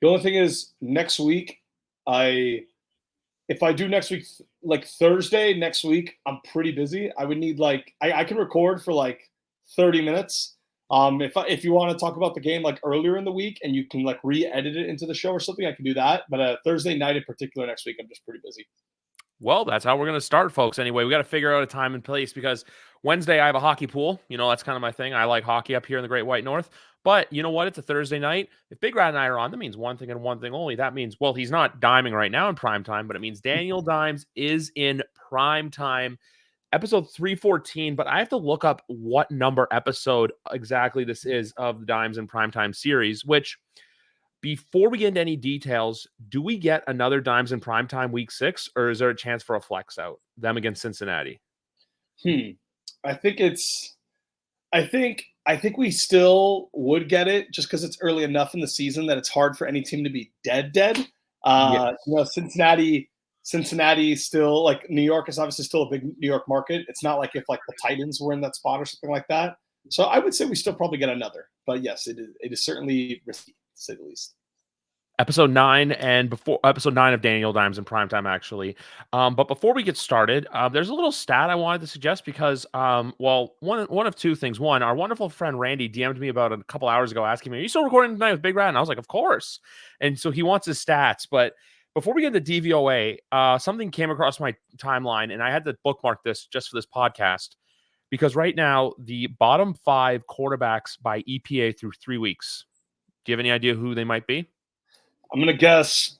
The only thing is next week, if I do next week, like Thursday next week, I'm pretty busy. I would need I can record for like 30 minutes. If you want to talk about the game like earlier in the week and you can like re-edit it into the show or something, I can do that. But Thursday night in particular next week, I'm just pretty busy. Well, that's how we're going to start, folks. Anyway, we got to figure out a time and place because Wednesday I have a hockey pool. That's kind of my thing. I like hockey up here in the Great White North. But you know what? It's a Thursday night. If Big Rat and I are on, that means one thing and one thing only. That means, well, he's not diming right now in prime time, but it means Daniel Dimes is in prime time, episode 314. But I have to look up what number episode exactly this is of the Dimes in Primetime series, which before we get into any details, do we get another Dimes in Primetime week 6, or is there a chance for a flex out? Them against Cincinnati. I think it's I think we still would get it just because it's early enough in the season that it's hard for any team to be dead. Yes. Cincinnati still, like, New York is obviously still a big New York market. It's not like if like the Titans were in that spot or something like that. So I would say we still probably get another. But yes, it is certainly risky, to say the least. Episode 9 and before episode 9 of Daniel Dimes in Primetime, actually. But before we get started, there's a little stat I wanted to suggest because, one of two things. One, our wonderful friend Randy DM'd me about a couple hours ago asking me, "Are you still recording tonight with Big Rat?" And I was like, "Of course." And so he wants his stats. But before we get to DVOA, something came across my timeline, and I had to bookmark this just for this podcast because right now the bottom 5 quarterbacks by EPA through 3 weeks. Do you have any idea who they might be? I'm going to guess.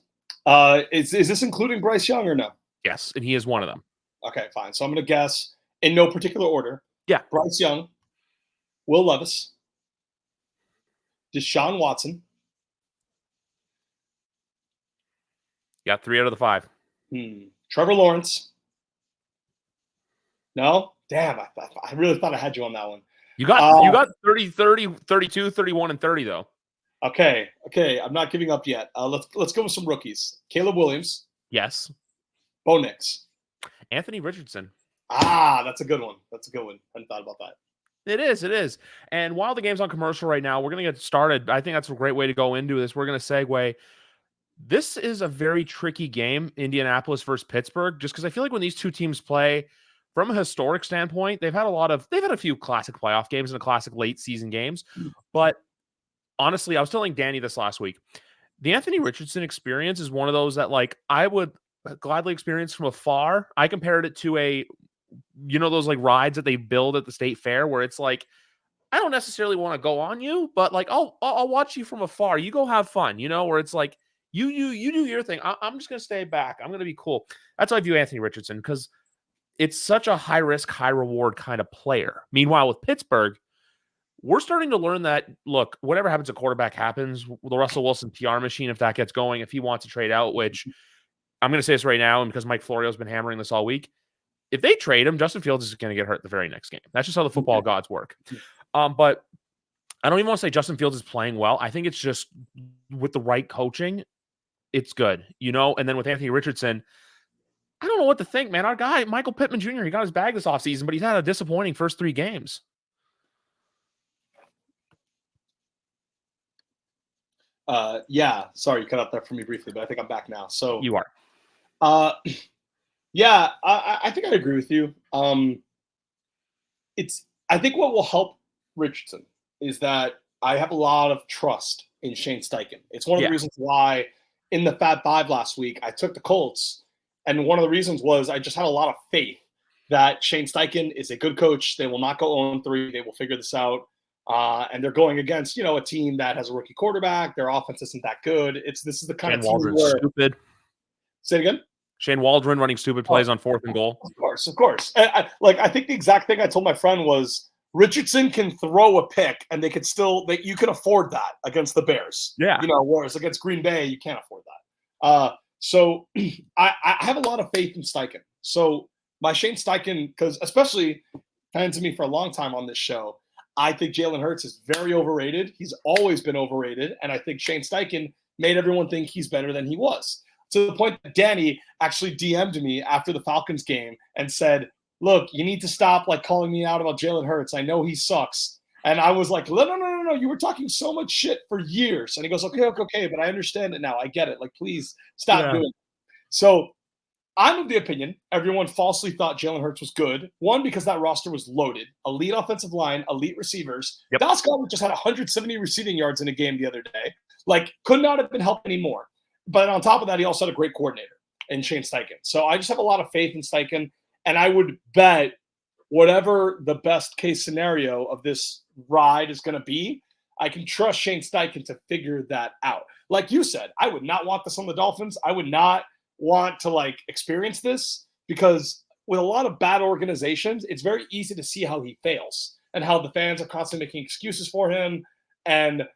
Is this including Bryce Young or no? Yes, and he is one of them. Okay, fine. So I'm going to guess in no particular order. Yeah. Bryce Young, Will Levis, Deshaun Watson. You got 3 out of the 5. Trevor Lawrence. No? Damn, I really thought I had you on that one. You got 30, 32, 31, and 30, though. Okay. I'm not giving up yet. Let's go with some rookies. Caleb Williams. Yes. Bo Nix. Anthony Richardson. That's a good one. I hadn't thought about that. It is. And while the game's on commercial right now, we're going to get started. I think that's a great way to go into this. We're going to segue. This is a very tricky game, Indianapolis versus Pittsburgh, just because I feel like when these two teams play, from a historic standpoint, they've had a few classic playoff games and a classic late season games. But honestly, I was telling Danny this last week. The Anthony Richardson experience is one of those that, like, I would gladly experience from afar. I compared it to those like rides that they build at the state fair where it's like, I don't necessarily want to go on you, but like, I'll watch you from afar. You go have fun, where it's like, you do your thing. I'm just going to stay back. I'm going to be cool. That's how I view Anthony Richardson because it's such a high risk, high reward kind of player. Meanwhile, with Pittsburgh, we're starting to learn that, look, whatever happens at quarterback happens. The Russell Wilson PR machine, if that gets going, if he wants to trade out, which I'm going to say this right now, and because Mike Florio has been hammering this all week, if they trade him, Justin Fields is going to get hurt the very next game. That's just how the football gods work. But I don't even want to say Justin Fields is playing well. I think it's just with the right coaching, it's good, And then with Anthony Richardson, I don't know what to think, man. Our guy, Michael Pittman Jr., he got his bag this offseason, but he's had a disappointing first 3 games. Sorry, you cut out there for me briefly, but I think I'm back now. So you are. I think I agree with you. I think what will help Richardson is that I have a lot of trust in Shane Steichen. It's one of the reasons why in the Fab Five last week I took the Colts, and one of the reasons was I just had a lot of faith that Shane Steichen is a good coach. They will not go 0-3. They will figure this out. And they're going against, a team that has a rookie quarterback. Their offense isn't that good. This is the kind Shane of team Waldron's where stupid. Say it again. Shane Waldron running stupid plays on 4th and goal. Of course. I think the exact thing I told my friend was Richardson can throw a pick, and you can afford that against the Bears. Yeah. Whereas against Green Bay, you can't afford that. So I have a lot of faith in Steichen. So my Shane Steichen, because especially fans to me for a long time on this show, I think Jalen Hurts is very overrated. He's always been overrated. And I think Shane Steichen made everyone think he's better than he was. To the point that Danny actually DM'd me after the Falcons game and said, look, you need to stop calling me out about Jalen Hurts. I know he sucks. And I was like, no. You were talking so much shit for years. And he goes, okay. But I understand it now. I get it. Like, please stop doing it. So I'm of the opinion everyone falsely thought Jalen Hurts was good. One, because that roster was loaded. Elite offensive line, elite receivers. Yep. Dallas Goedert just had 170 receiving yards in a game the other day. Like, could not have been helped anymore. But on top of that, he also had a great coordinator in Shane Steichen. So I just have a lot of faith in Steichen. And I would bet whatever the best case scenario of this ride is going to be, I can trust Shane Steichen to figure that out. Like you said, I would not want this on the Dolphins. I would not want to like experience this because with a lot of bad organizations, it's very easy to see how he fails and how the fans are constantly making excuses for him. And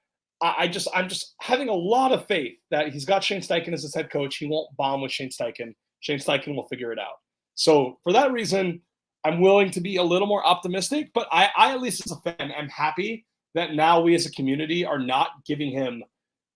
I'm just having a lot of faith that he's got Shane Steichen as his head coach. He won't bomb with Shane Steichen. Shane Steichen will figure it out. So for that reason, I'm willing to be a little more optimistic, but I at least as a fan, am happy that now we as a community are not giving him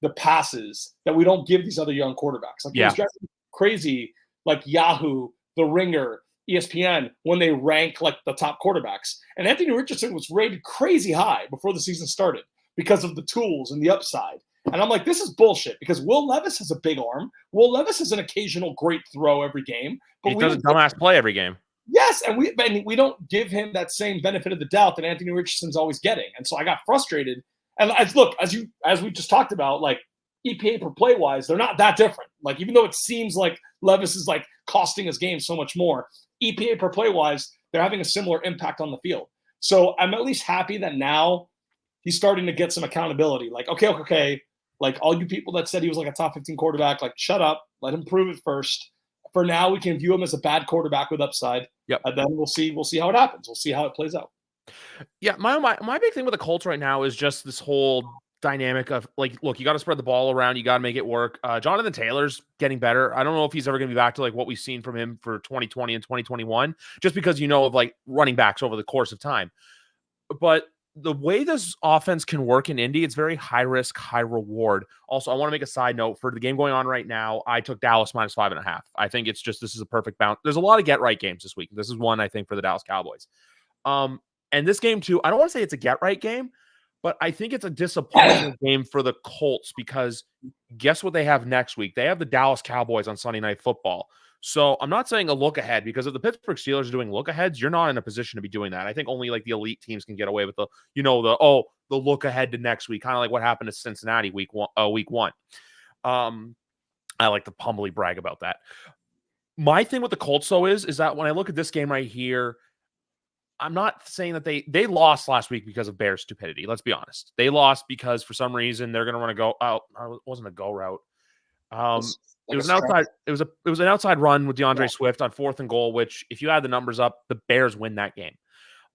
the passes that we don't give these other young quarterbacks. Like it was driving crazy, like Yahoo, The Ringer, ESPN, when they rank like the top quarterbacks. And Anthony Richardson was rated crazy high before the season started because of the tools and the upside. And I'm like, this is bullshit because Will Levis has a big arm. Will Levis has an occasional great throw every game. But he does a dumbass play every game. Yes, and we don't give him that same benefit of the doubt that Anthony Richardson's always getting. And so I got frustrated. And as we just talked about, like EPA per play wise, they're not that different. Like even though it seems like Levis is like costing his game so much more, EPA per play wise, they're having a similar impact on the field. So I'm at least happy that now he's starting to get some accountability. Like, okay. Like all you people that said he was like a top 15 quarterback, like shut up, let him prove it first. For now, we can view him as a bad quarterback with upside. Yep. And then we'll see how it happens. We'll see how it plays out. Yeah, my big thing with the Colts right now is just this whole dynamic of like, look, you got to spread the ball around, you got to make it work. Jonathan Taylor's getting better. I don't know if he's ever going to be back to like what we've seen from him for 2020 and 2021, just because of like running backs over the course of time. But the way this offense can work in Indy, it's very high risk, high reward. Also, I want to make a side note for the game going on right now. I took Dallas -5.5. I think this is a perfect bounce. There's a lot of get right games this week. This is one, I think, for the Dallas Cowboys. And this game too, I don't want to say it's a get right game, but I think it's a disappointing game for the Colts because guess what they have next week? They have the Dallas Cowboys on Sunday Night Football. So I'm not saying a look ahead because if the Pittsburgh Steelers are doing look aheads, you're not in a position to be doing that. I think only like the elite teams can get away with the look ahead to next week, kind of like what happened to Cincinnati week one. I like to humbly brag about that. My thing with the Colts though is that when I look at this game right here, I'm not saying that they lost last week because of Bears stupidity. Let's be honest. They lost because for some reason they're going to want to go out. It wasn't a go route. It was an outside run with DeAndre Swift on 4th and goal, which if you add the numbers up, the Bears win that game.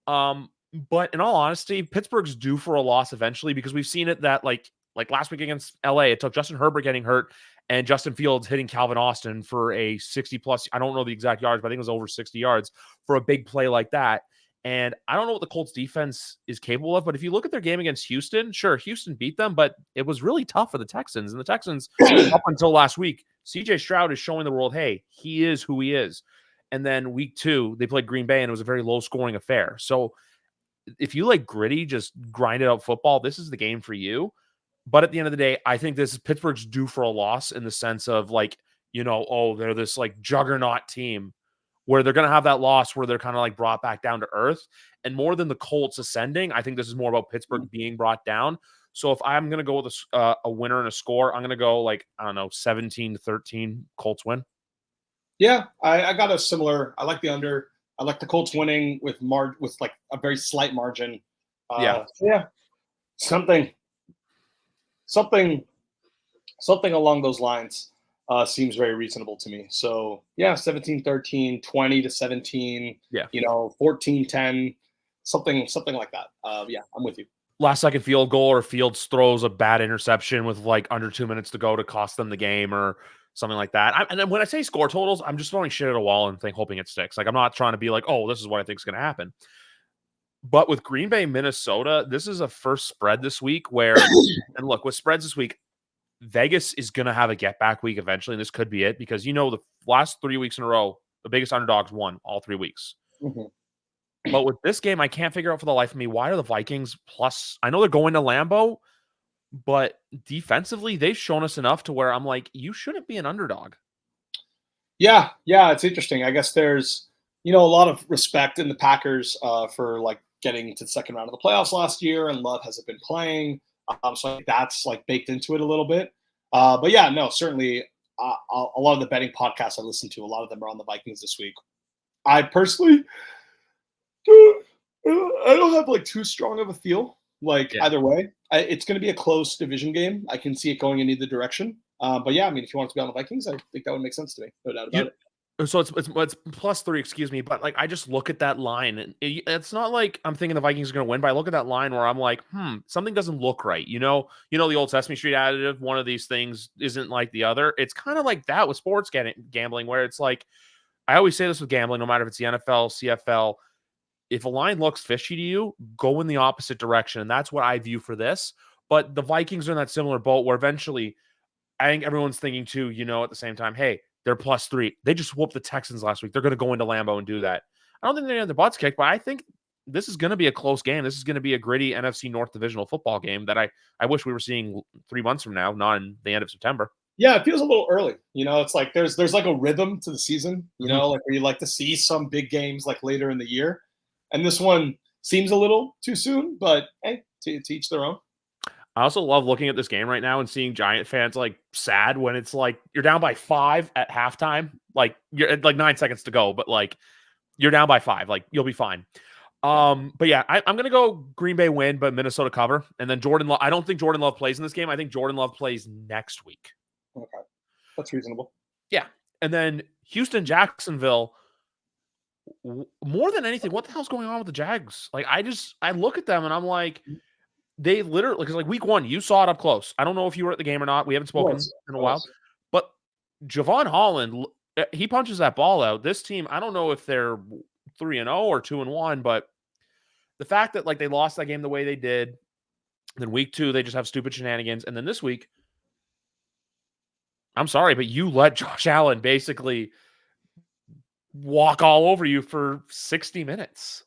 But in all honesty, Pittsburgh's due for a loss eventually because we've seen it that like last week against LA, it took Justin Herbert getting hurt and Justin Fields hitting Calvin Austin for a 60 plus. I don't know the exact yards, but I think it was over 60 yards for a big play like that. And I don't know what the Colts defense is capable of, but if you look at their game against Houston, sure, Houston beat them, but it was really tough for the Texans. And the Texans, up until last week, CJ Stroud is showing the world, hey, he is who he is. And then week 2, they played Green Bay, and it was a very low-scoring affair. So if you like gritty, just grind it out football, this is the game for you. But at the end of the day, I think Pittsburgh's due for a loss in the sense of like, they're this like juggernaut team where they're going to have that loss where they're kind of like brought back down to earth. And more than the Colts ascending, I think this is more about Pittsburgh being brought down. So if I'm going to go with a winner and a score, I'm going to go 17-13 Colts win. Yeah, I got a similar. I like the under. I like the Colts winning with like a very slight margin. Something along those lines seems very reasonable to me. So yeah, 17-13, 20-17, 14-10, something like that. Yeah, I'm with you. Last second field goal or Fields throws a bad interception with like under 2 minutes to go to cost them the game or something like that. And then when I say score totals, I'm just throwing shit at a wall and hoping it sticks. Like I'm not trying to be like, oh, this is what I think is going to happen. But with Green Bay, Minnesota, this is a first spread this week where, and look, with spreads this week, Vegas is going to have a get back week eventually. And this could be it because, the last 3 weeks in a row, the biggest underdogs won all 3 weeks. Mm-hmm. But with this game, I can't figure out for the life of me, why are the Vikings plus? I know they're going to Lambeau, but defensively, they've shown us enough to where I'm like, you shouldn't be an underdog. Yeah, it's interesting. I guess there's a lot of respect in the Packers for like getting to the second round of the playoffs last year, and Love hasn't been playing, so I think that's like baked into it a little bit. But yeah, no, certainly a lot of the betting podcasts I listen to, a lot of them are on the Vikings this week. I personally, I don't have like too strong of a feel. Like either way, it's going to be a close division game. I can see it going in either direction. But yeah, I mean, if you want to be on the Vikings, I think that would make sense to me. No doubt about it. So it's +3, excuse me, but like I just look at that line, and it's not like I'm thinking the Vikings are going to win, but I look at that line where I'm like, something doesn't look right. You know the old Sesame Street additive. One of these things isn't like the other. It's kind of like that with sports gambling, where it's like I always say this with gambling, no matter if it's the NFL, CFL. If a line looks fishy to you, go in the opposite direction, and that's what I view for this. But the Vikings are in that similar boat where eventually, I think everyone's thinking too, at the same time, hey, they're +3. They just whooped the Texans last week. They're going to go into Lambeau and do that. I don't think they're going to have their butts kicked, but I think this is going to be a close game. This is going to be a gritty NFC North divisional football game that I wish we were seeing 3 months from now, not in the end of September. Yeah, it feels a little early. It's like there's like a rhythm to the season, like where you like to see some big games like later in the year. And this one seems a little too soon, but hey, to each their own. I also love looking at this game right now and seeing Giant fans like sad when it's like you're down by 5 at halftime. Like you're like 9 seconds to go, but like you're down by 5. Like you'll be fine. But yeah, I'm gonna go Green Bay win, but Minnesota cover. And then Jordan Love. I don't think Jordan Love plays in this game. I think Jordan Love plays next week. Okay, that's reasonable. Yeah, and then Houston, Jacksonville. More than anything, what the hell's going on with the Jags? Like I look at them and I'm like, they literally, because like week 1, you saw it up close. I don't know if you were at the game or not. We haven't spoken in a while, but Javon Holland, he punches that ball out. This team, I don't know if they're 3-0 or 2-1, but the fact that like they lost that game the way they did, then week 2 they just have stupid shenanigans, and then this week, I'm sorry, but you let Josh Allen basically walk all over you for 60 minutes.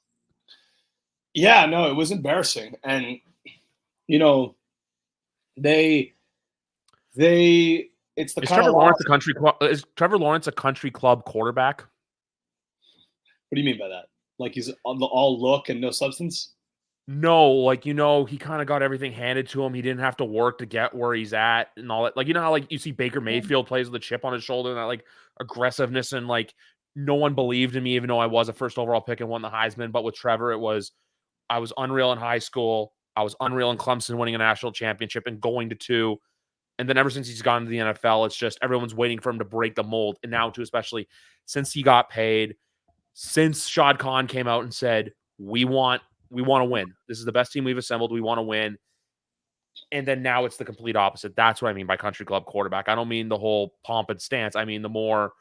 Yeah, no, it was embarrassing. And they it's the is kind Trevor of Lawrence a country club? Is Trevor Lawrence a country club quarterback? What do you mean by that? Like he's on the all look and no substance? No, like he kind of got everything handed to him. He didn't have to work to get where he's at and all that. Like how like you see Baker Mayfield plays with a chip on his shoulder and that like aggressiveness, and like no one believed in me, even though I was a first overall pick and won the Heisman. But with Trevor, I was unreal in high school. I was unreal in Clemson, winning a national championship and going to 2. And then ever since he's gone to the NFL, it's just everyone's waiting for him to break the mold. And now, too, especially since he got paid, since Shad Khan came out and said, we want to win. This is the best team we've assembled. We want to win. And then now it's the complete opposite. That's what I mean by country club quarterback. I don't mean the whole pomp and stance. I mean the more,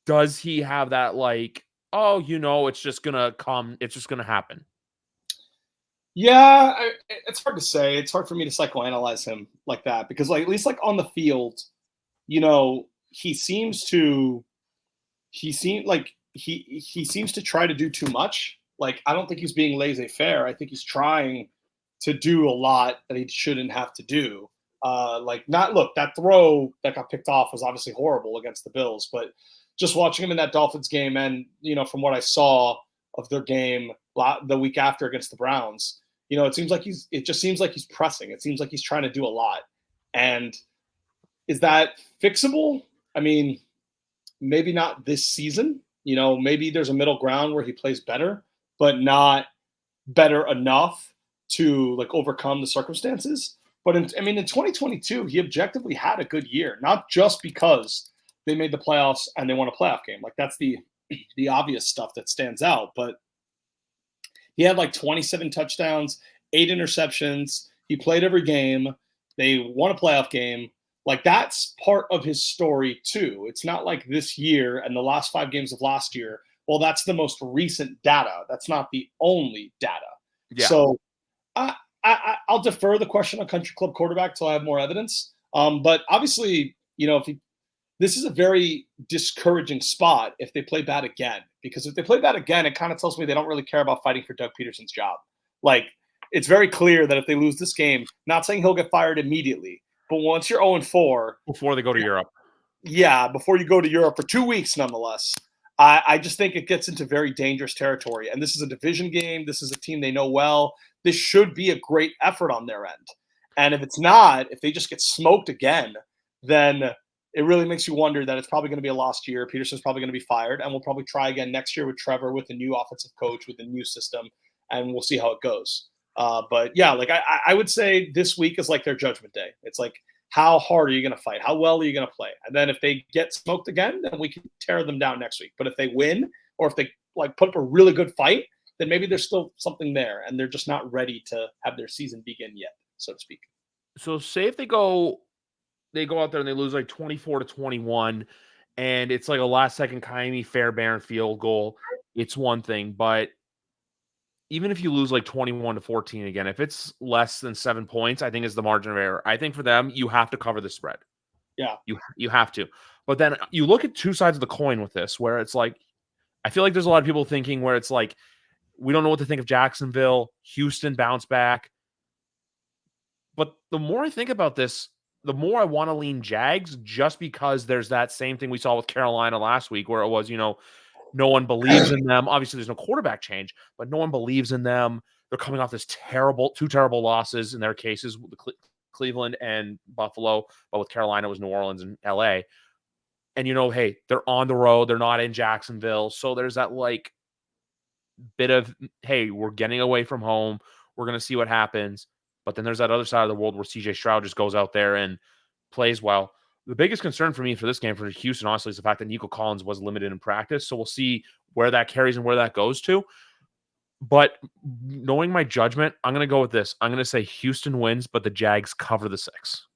does he have that like, oh, it's just going to come. It's just going to happen. Yeah, it's hard to say. It's hard for me to psychoanalyze him like that because, like, at least like on the field, he seems to try to do too much. Like, I don't think he's being laissez-faire. I think he's trying to do a lot that he shouldn't have to do. That throw that got picked off was obviously horrible against the Bills, but just watching him in that Dolphins game and, from what I saw of their game the week after against the Browns, it just seems like he's pressing. It seems like he's trying to do a lot. And is that fixable? I mean, maybe not this season. Maybe there's a middle ground where he plays better, but not better enough to like overcome the circumstances. But in 2022, he objectively had a good year, not just because they made the playoffs and they won a playoff game. Like that's the obvious stuff that stands out, but he had like 27 touchdowns, 8 interceptions. He played every game. They won a playoff game. Like that's part of his story too. It's not like this year and the last 5 games of last year. Well, that's the most recent data. That's not the only data. Yeah. So I'll defer the question on country club quarterback till I have more evidence. But obviously, this is a very discouraging spot if they play bad again because if they play that again, it kind of tells me they don't really care about fighting for Doug Peterson's job. Like, it's very clear that if they lose this game, not saying he'll get fired immediately, but once you're 0-4 before they go to Europe. Yeah, before you go to Europe for 2 weeks, nonetheless. I just think it gets into very dangerous territory. And this is a division game. This is a team they know well. This should be a great effort on their end. And if it's not, if they just get smoked again, then it really makes you wonder that it's probably going to be a lost year. Peterson's probably going to be fired, and we'll probably try again next year with Trevor, with a new offensive coach, with a new system, and we'll see how it goes. But yeah, like I would say this week is like their judgment day. It's like, how hard are you going to fight? How well are you going to play? And then if they get smoked again, then we can tear them down next week. But if they win, or if they like put up a really good fight, then maybe there's still something there, and they're just not ready to have their season begin yet, so to speak. So say if they go out there and they lose like 24-21, and it's like a last second Kaimi Fairbairn field goal, it's one thing. But even if you lose like 21-14 again, if it's less than 7 points, I think is the margin of error. I think for them, you have to cover the spread. Yeah. You have to. But then you look at two sides of the coin with this, where it's like, I feel like there's a lot of people thinking where it's like, we don't know what to think of Jacksonville, Houston bounce back. But the more I think about this, the more I want to lean Jags, just because there's that same thing we saw with Carolina last week, where it was, no one believes in them. Obviously, there's no quarterback change, but no one believes in them. They're coming off two terrible losses in their cases, Cleveland and Buffalo, but with Carolina it was New Orleans and LA. And hey, they're on the road, they're not in Jacksonville, so there's that like bit of, hey, we're getting away from home, we're going to see what happens. But then there's that other side of the world where CJ Stroud just goes out there and plays well. The biggest concern for me for this game for Houston, honestly, is the fact that Nico Collins was limited in practice. So we'll see where that carries and where that goes to. But knowing my judgment, I'm going to go with this. I'm going to say Houston wins, but the Jags cover the 6.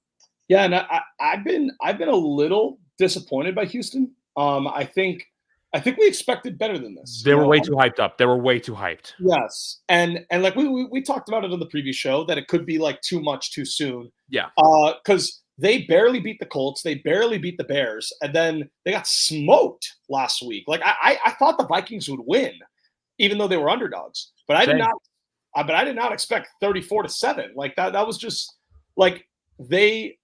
Yeah, and I've been a little disappointed by Houston. I think we expected better than this. They were way too hyped up. They were way too hyped. Yes, and like we talked about it on the previous show, that it could be like too much too soon. Yeah. Because they barely beat the Colts, they barely beat the Bears, and then they got smoked last week. Like I thought the Vikings would win, even though they were underdogs. But I did not expect 34-7. Like that was just like they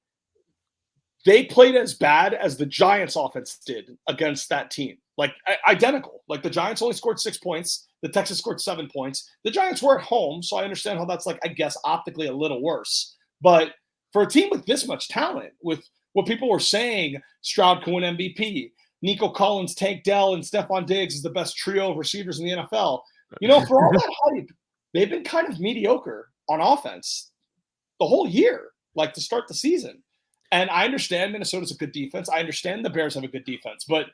played as bad as the Giants offense did against that team. Like identical. Like the Giants only scored 6 points. The Texans scored 7 points. The Giants were at home, so I understand how that's like, I guess, optically a little worse. But for a team with this much talent, with what people were saying, Stroud can win MVP, Nico Collins, Tank Dell, and Stephon Diggs is the best trio of receivers in the NFL. For all that hype, they've been kind of mediocre on offense the whole year, like to start the season. And I understand Minnesota's a good defense. I understand the Bears have a good defense, but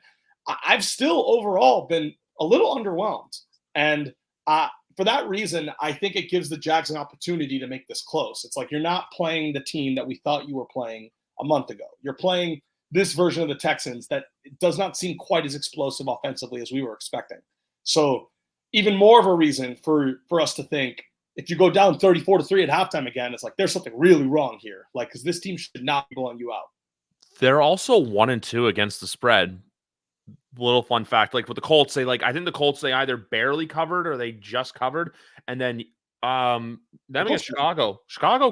I've still overall been a little underwhelmed. And for that reason, I think it gives the Jags an opportunity to make this close. It's like you're not playing the team that we thought you were playing a month ago. You're playing this version of the Texans that does not seem quite as explosive offensively as we were expecting. So even more of a reason for us to think, if you go down 34-3 at halftime again, it's like there's something really wrong here. Like, because this team should not be blowing you out. They're also 1-2 against the spread. Little fun fact, like with the Colts, I think the Colts, they either barely covered or they just covered. And then against Chicago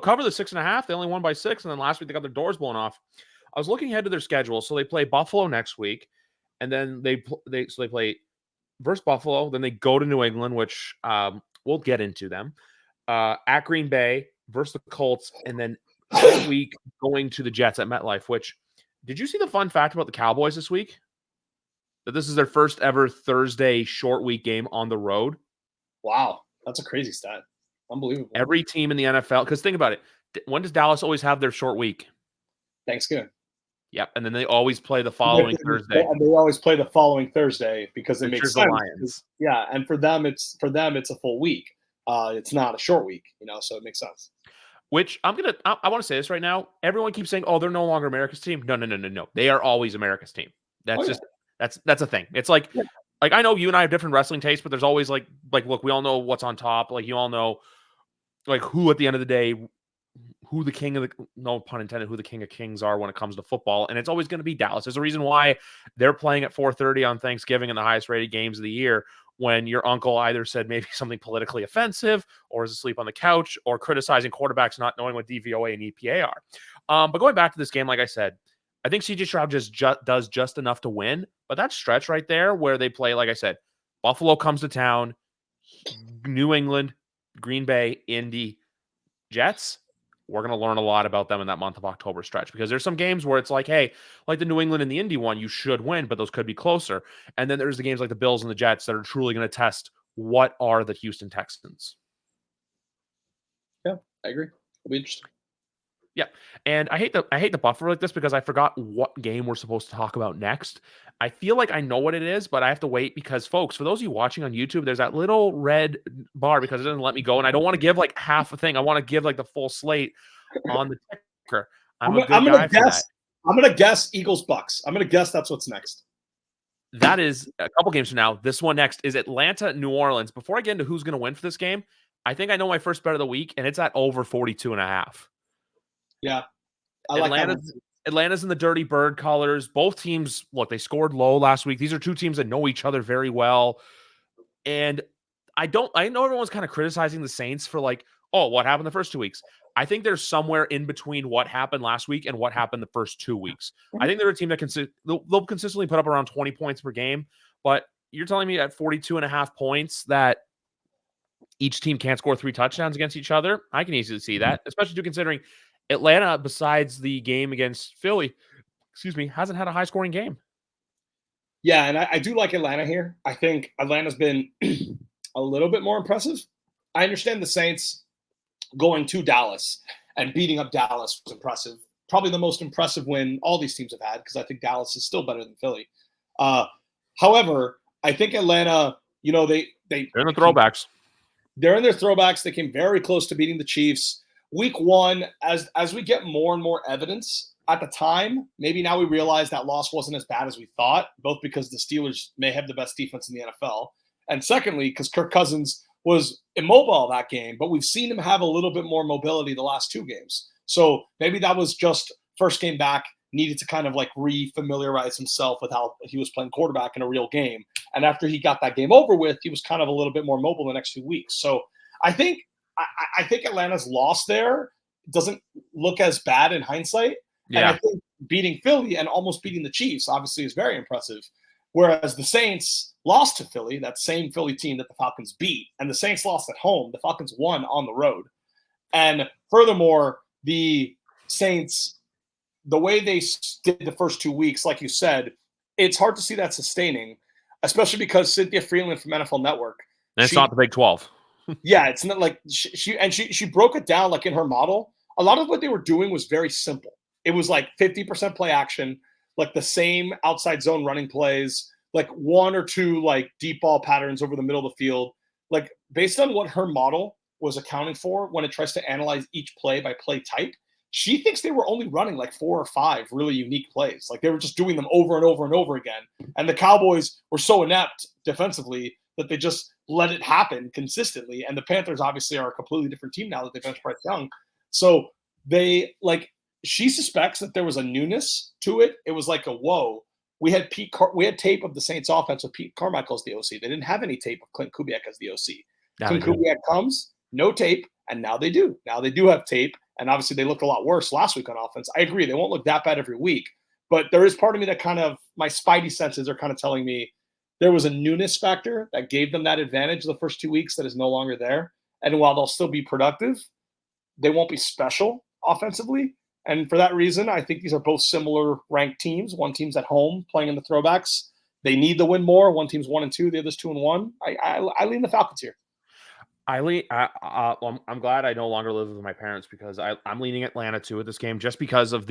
covered the 6.5. They only won by 6. And then last week they got their doors blown off. I was looking ahead to their schedule. So they play Buffalo next week. And then they play versus Buffalo. Then they go to New England, which we'll get into them. At Green Bay versus the Colts. And then this week going to the Jets at MetLife, which, did you see the fun fact about the Cowboys this week? That this is their first ever Thursday short week game on the road. Wow. That's a crazy stat. Unbelievable. Every team in the NFL, because think about it. When does Dallas always have their short week? Thanksgiving. Yep. And then they always play the following Thursday. And they always play the following Thursday because it makes sense. The Lions. Yeah. And for them, it's a full week. It's not a short week, so it makes sense. Which I want to say this right now. Everyone keeps saying, oh, they're no longer America's team. No. They are always America's team. That's that's a thing. It's like, like I know you and I have different wrestling tastes, but there's always like, look, we all know what's on top. Like you all know, like who at the end of the day who the king of the, no pun intended, who the king of kings are when it comes to football. And it's always going to be Dallas. There's a reason why they're playing at 4:30 on Thanksgiving in the highest rated games of the year, when your uncle either said maybe something politically offensive or is asleep on the couch or criticizing quarterbacks not knowing what DVOA and EPA are. But going back to this game, like I said, I think CJ Stroud does just enough to win. But that stretch right there where they play, like I said, Buffalo comes to town, New England, Green Bay, Indy, Jets, we're going to learn a lot about them in that month of October stretch, because there's some games where it's like, hey, like the New England and the Indy one, you should win, but those could be closer. And then there's the games like the Bills and the Jets that are truly going to test what are the Houston Texans. Yeah, I agree. It'll be interesting. Yeah. And I hate the buffer like this because I forgot what game we're supposed to talk about next. I feel like I know what it is, but I have to wait because, folks, for those of you watching on YouTube, there's that little red bar because it doesn't let me go. And I don't want to give like half a thing. I want to give like the full slate on the ticker. I'm a good guy for that. I'm going to guess Eagles Bucks. I'm going to guess that's what's next. That is a couple games from now. This one next is Atlanta, New Orleans. Before I get into who's going to win for this game, I think I know my first bet of the week, and it's at over 42.5. Yeah. I like Atlanta's in the Dirty Bird colors. Both teams, look, they scored low last week. These are two teams that know each other very well. And I know everyone's kind of criticizing the Saints for like, oh, what happened the first 2 weeks? I think there's somewhere in between what happened last week and what happened the first 2 weeks. I think they're a team that they'll consistently put up around 20 points per game. But you're telling me at 42.5 points that each team can't score 3 touchdowns against each other? I can easily see that, especially considering Atlanta, besides the game against Philly, hasn't had a high-scoring game. Yeah, and I do like Atlanta here. I think Atlanta's been a little bit more impressive. I understand the Saints going to Dallas and beating up Dallas was impressive. Probably the most impressive win all these teams have had, because I think Dallas is still better than Philly. However, I think Atlanta, they're in the throwbacks. They're in their throwbacks. They came very close to beating the Chiefs. Week 1, as we get more and more evidence at the time, maybe now we realize that loss wasn't as bad as we thought, both because the Steelers may have the best defense in the NFL, and secondly, because Kirk Cousins was immobile that game, but we've seen him have a little bit more mobility the last 2 games. So maybe that was just first game back, needed to kind of like re-familiarize himself with how he was playing quarterback in a real game. And after he got that game over with, he was kind of a little bit more mobile the next 2 weeks. So I think Atlanta's loss there doesn't look as bad in hindsight. Yeah. And I think beating Philly and almost beating the Chiefs obviously is very impressive. Whereas the Saints lost to Philly, that same Philly team that the Falcons beat, and the Saints lost at home. The Falcons won on the road. And furthermore, the Saints, the way they did the first 2 weeks, like you said, it's hard to see that sustaining, especially because Cynthia Freeland from NFL Network. And it's not the Big 12. Yeah, it's not like she broke it down like in her model. A lot of what they were doing was very simple. It was like 50% play action, like the same outside zone running plays, like 1 or 2 like deep ball patterns over the middle of the field. Like based on what her model was accounting for when it tries to analyze each play by play type, she thinks they were only running like 4 or 5 really unique plays. Like they were just doing them over and over and over again. And the Cowboys were so inept defensively that they just let it happen consistently. And the Panthers obviously are a completely different team now that they benched Bryce Young. So she suspects that there was a newness to it. It was like a whoa. We had tape of the Saints offense with Pete Carmichael as the OC. They didn't have any tape of Clint Kubiak as the OC. Clint Kubiak comes, no tape, and now they do. Now they do have tape, and obviously they looked a lot worse last week on offense. I agree. They won't look that bad every week, but there is part of me that kind of, my spidey senses are kind of telling me there was a newness factor that gave them that advantage the first 2 weeks that is no longer there. And while they'll still be productive, they won't be special offensively. And for that reason, I think these are both similar ranked teams. One team's at home playing in the throwbacks. They need to win more. One team's 1-2, the other's 2-1. I lean the Falcons here. I'm glad I no longer live with my parents because I'm leaning Atlanta too at this game just because of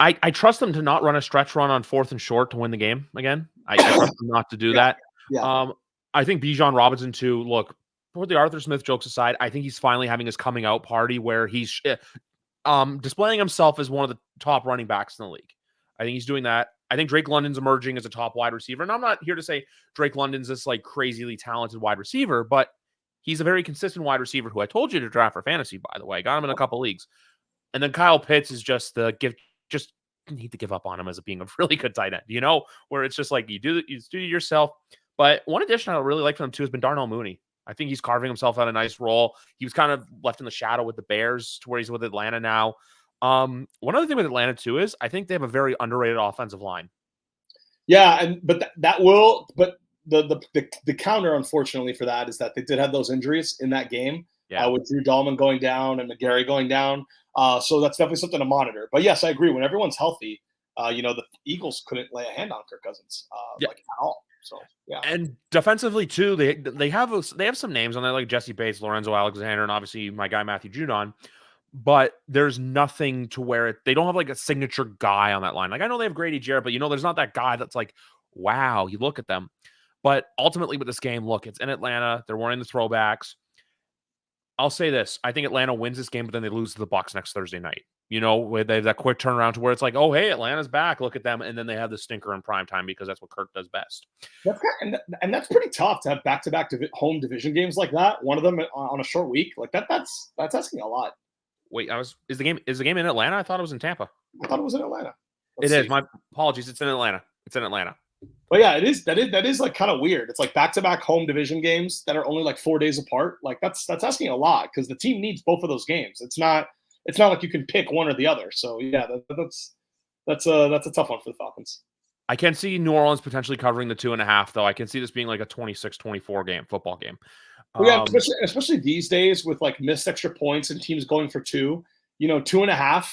I trust them to not run a stretch run on 4th and short to win the game again. I trust them not to do that. Yeah. I think Bijan Robinson too. Look, put the Arthur Smith jokes aside, I think he's finally having his coming out party where he's displaying himself as one of the top running backs in the league. I think he's doing that. I think Drake London's emerging as a top wide receiver. And I'm not here to say Drake London's this like crazily talented wide receiver, but He's a very consistent wide receiver who I told you to draft for fantasy, by the way. Got him in a couple leagues. And then Kyle Pitts is just just need to give up on him as being a really good tight end, where it's just like you do it yourself. But one addition I really like from him too has been Darnell Mooney. I think he's carving himself out a nice role. He was kind of left in the shadow with the Bears to where he's with Atlanta now. One other thing with Atlanta too is I think they have a very underrated offensive line. Yeah, but the counter, unfortunately, for that is that they did have those injuries in that game. Yeah. With Drew Dahlman going down and McGarry going down. So that's definitely something to monitor. But yes, I agree. When everyone's healthy, the Eagles couldn't lay a hand on Kirk Cousins like at all. So yeah. And defensively too, they have some names on there like Jesse Bates, Lorenzo Alexander, and obviously my guy Matthew Judon. But there's nothing to where they don't have like a signature guy on that line. Like I know they have Grady Jarrett, but there's not that guy that's like, wow, you look at them. But ultimately with this game, look, it's in Atlanta. They're wearing the throwbacks. I'll say this. I think Atlanta wins this game, but then they lose to the Bucs next Thursday night. Where they have that quick turnaround to where it's like, oh, hey, Atlanta's back. Look at them. And then they have the stinker in primetime because that's what Kirk does best. And that's pretty tough to have back-to-back home division games like that. One of them on a short week. Like that's asking a lot. Wait, is the game in Atlanta? I thought it was in Tampa. I thought it was in Atlanta. It is. My apologies. It's in Atlanta. But yeah, it is. That is like kind of weird. It's like back-to-back home division games that are only like 4 days apart. Like that's asking a lot because the team needs both of those games. It's not like you can pick one or the other. So yeah, that's a tough one for the Falcons. I can see New Orleans potentially covering the 2.5, though. I can see this being like a 26-24 football game. Yeah, especially these days with like missed extra points and teams going for 2. 2.5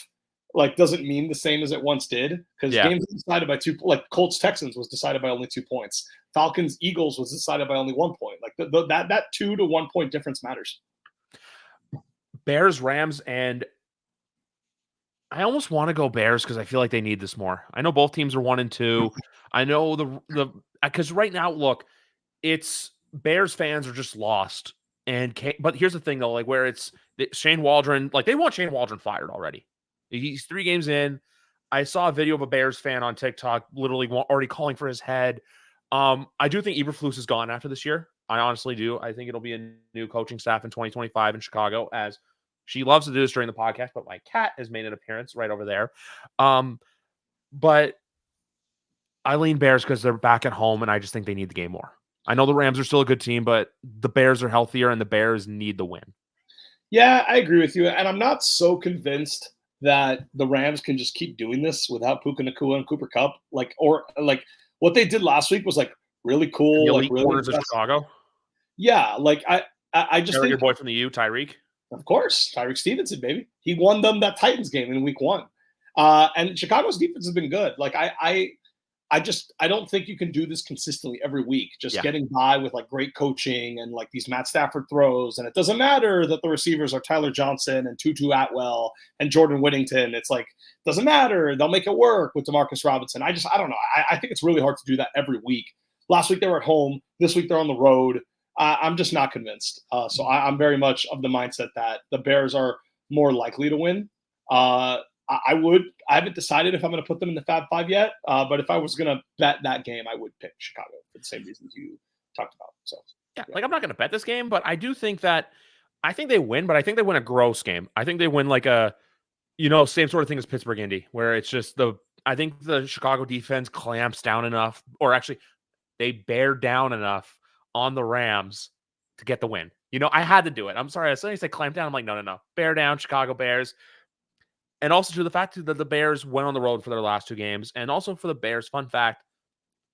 like doesn't mean the same as it once did because games decided by 2. Like Colts Texans was decided by only 2 points. Falcons Eagles was decided by only 1 point. Like that 2 to 1 point difference matters. Bears Rams, and I almost want to go Bears because I feel like they need this more. I know both teams are 1-2. I know because right now, look, it's Bears fans are just lost. But here's the thing though, like where it's Shane Waldron, like they want Shane Waldron fired already. He's 3 games in. I saw a video of a Bears fan on TikTok literally already calling for his head. I do think Eberflus is gone after this year. I honestly do. I think it'll be a new coaching staff in 2025 in Chicago, as she loves to do this during the podcast, but my cat has made an appearance right over there. But I lean Bears because they're back at home, and I just think they need the game more. I know the Rams are still a good team, but the Bears are healthier, and the Bears need the win. Yeah, I agree with you. And I'm not so convinced that the Rams can just keep doing this without Puka Nacua and Cooper Kupp. Like what they did last week was like really cool. The elite really corners of Chicago. Yeah, like I just think your boy from the U, Tyreek. Of course, Tyreek Stevenson, baby. He won them that Titans game in week 1. And Chicago's defense has been good. Like I don't think you can do this consistently every week, just getting by with like great coaching and like these Matt Stafford throws. And it doesn't matter that the receivers are Tyler Johnson and Tutu Atwell and Jordan Whittington. It's like, doesn't matter. They'll make it work with Demarcus Robinson. I don't know. I think it's really hard to do that every week. Last week they were at home. This week they're on the road. I'm just not convinced. So I'm very much of the mindset that the Bears are more likely to win. I haven't decided if I'm going to put them in the Fab 5 yet. But if I was going to bet that game, I would pick Chicago for the same reasons you talked about. So yeah, like I'm not going to bet this game, but I do think I think they win, but I think they win a gross game. I think they win like a, same sort of thing as Pittsburgh Indy, where it's just I think the Chicago defense clamps down enough, or actually they bear down enough on the Rams to get the win. I had to do it. I'm sorry. As soon as I said clamp down, I'm like, no. Bear down, Chicago Bears. And also to the fact that the Bears went on the road for their last 2 games. And also for the Bears, fun fact,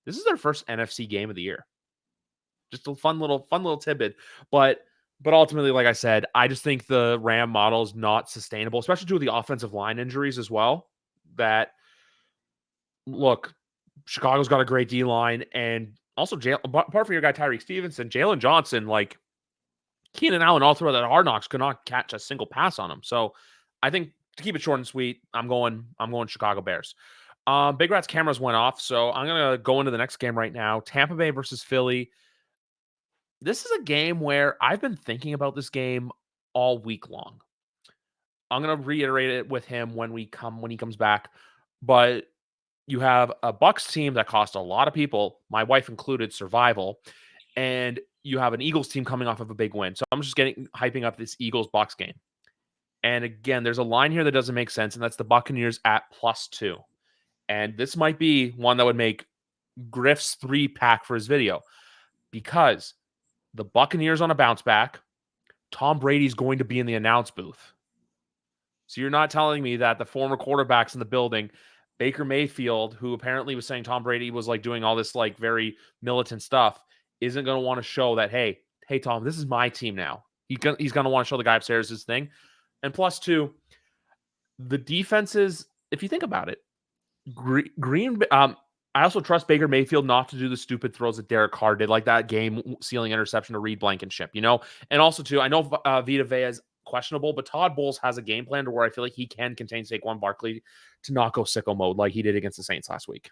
this is their first NFC game of the year. Just a fun little tidbit. But ultimately, like I said, I just think the Ram model is not sustainable, especially due to the offensive line injuries as well. That, look, Chicago's got a great D-line, and also, apart from your guy Tyreek Stevenson, Jalen Johnson, like Keenan Allen, all throughout that Hard Knocks could not catch a single pass on him. So I think to keep it short and sweet, I'm going Chicago Bears. Big Rat's cameras went off, so I'm gonna go into the next game right now. Tampa Bay versus Philly. This is a game where I've been thinking about this game all week long. I'm gonna reiterate it with him when he comes back, but you have a Bucs team that cost a lot of people, my wife included, survival. and you have an Eagles team coming off of a big win. So I'm just hyping up this Eagles-Bucks game. And again, there's a line here that doesn't make sense, and that's the Buccaneers at +2. And this might be one that would make Griff's 3-pack for his video, because the Buccaneers on a bounce back, Tom Brady's going to be in the announce booth. So you're not telling me that the former quarterbacks in the building, Baker Mayfield, who apparently was saying Tom Brady was like doing all this like very militant stuff, isn't going to want to show that, hey, Tom, this is my team now. He's going to want to show the guy upstairs his thing. And +2, the defenses, if you think about it, I also trust Baker Mayfield not to do the stupid throws that Derek Carr did, like that game-sealing interception to Reed Blankenship, you know? And also, too, I know Vita Vea is questionable, but Todd Bowles has a game plan to where I feel like he can contain Saquon Barkley to not go sicko mode like he did against the Saints last week.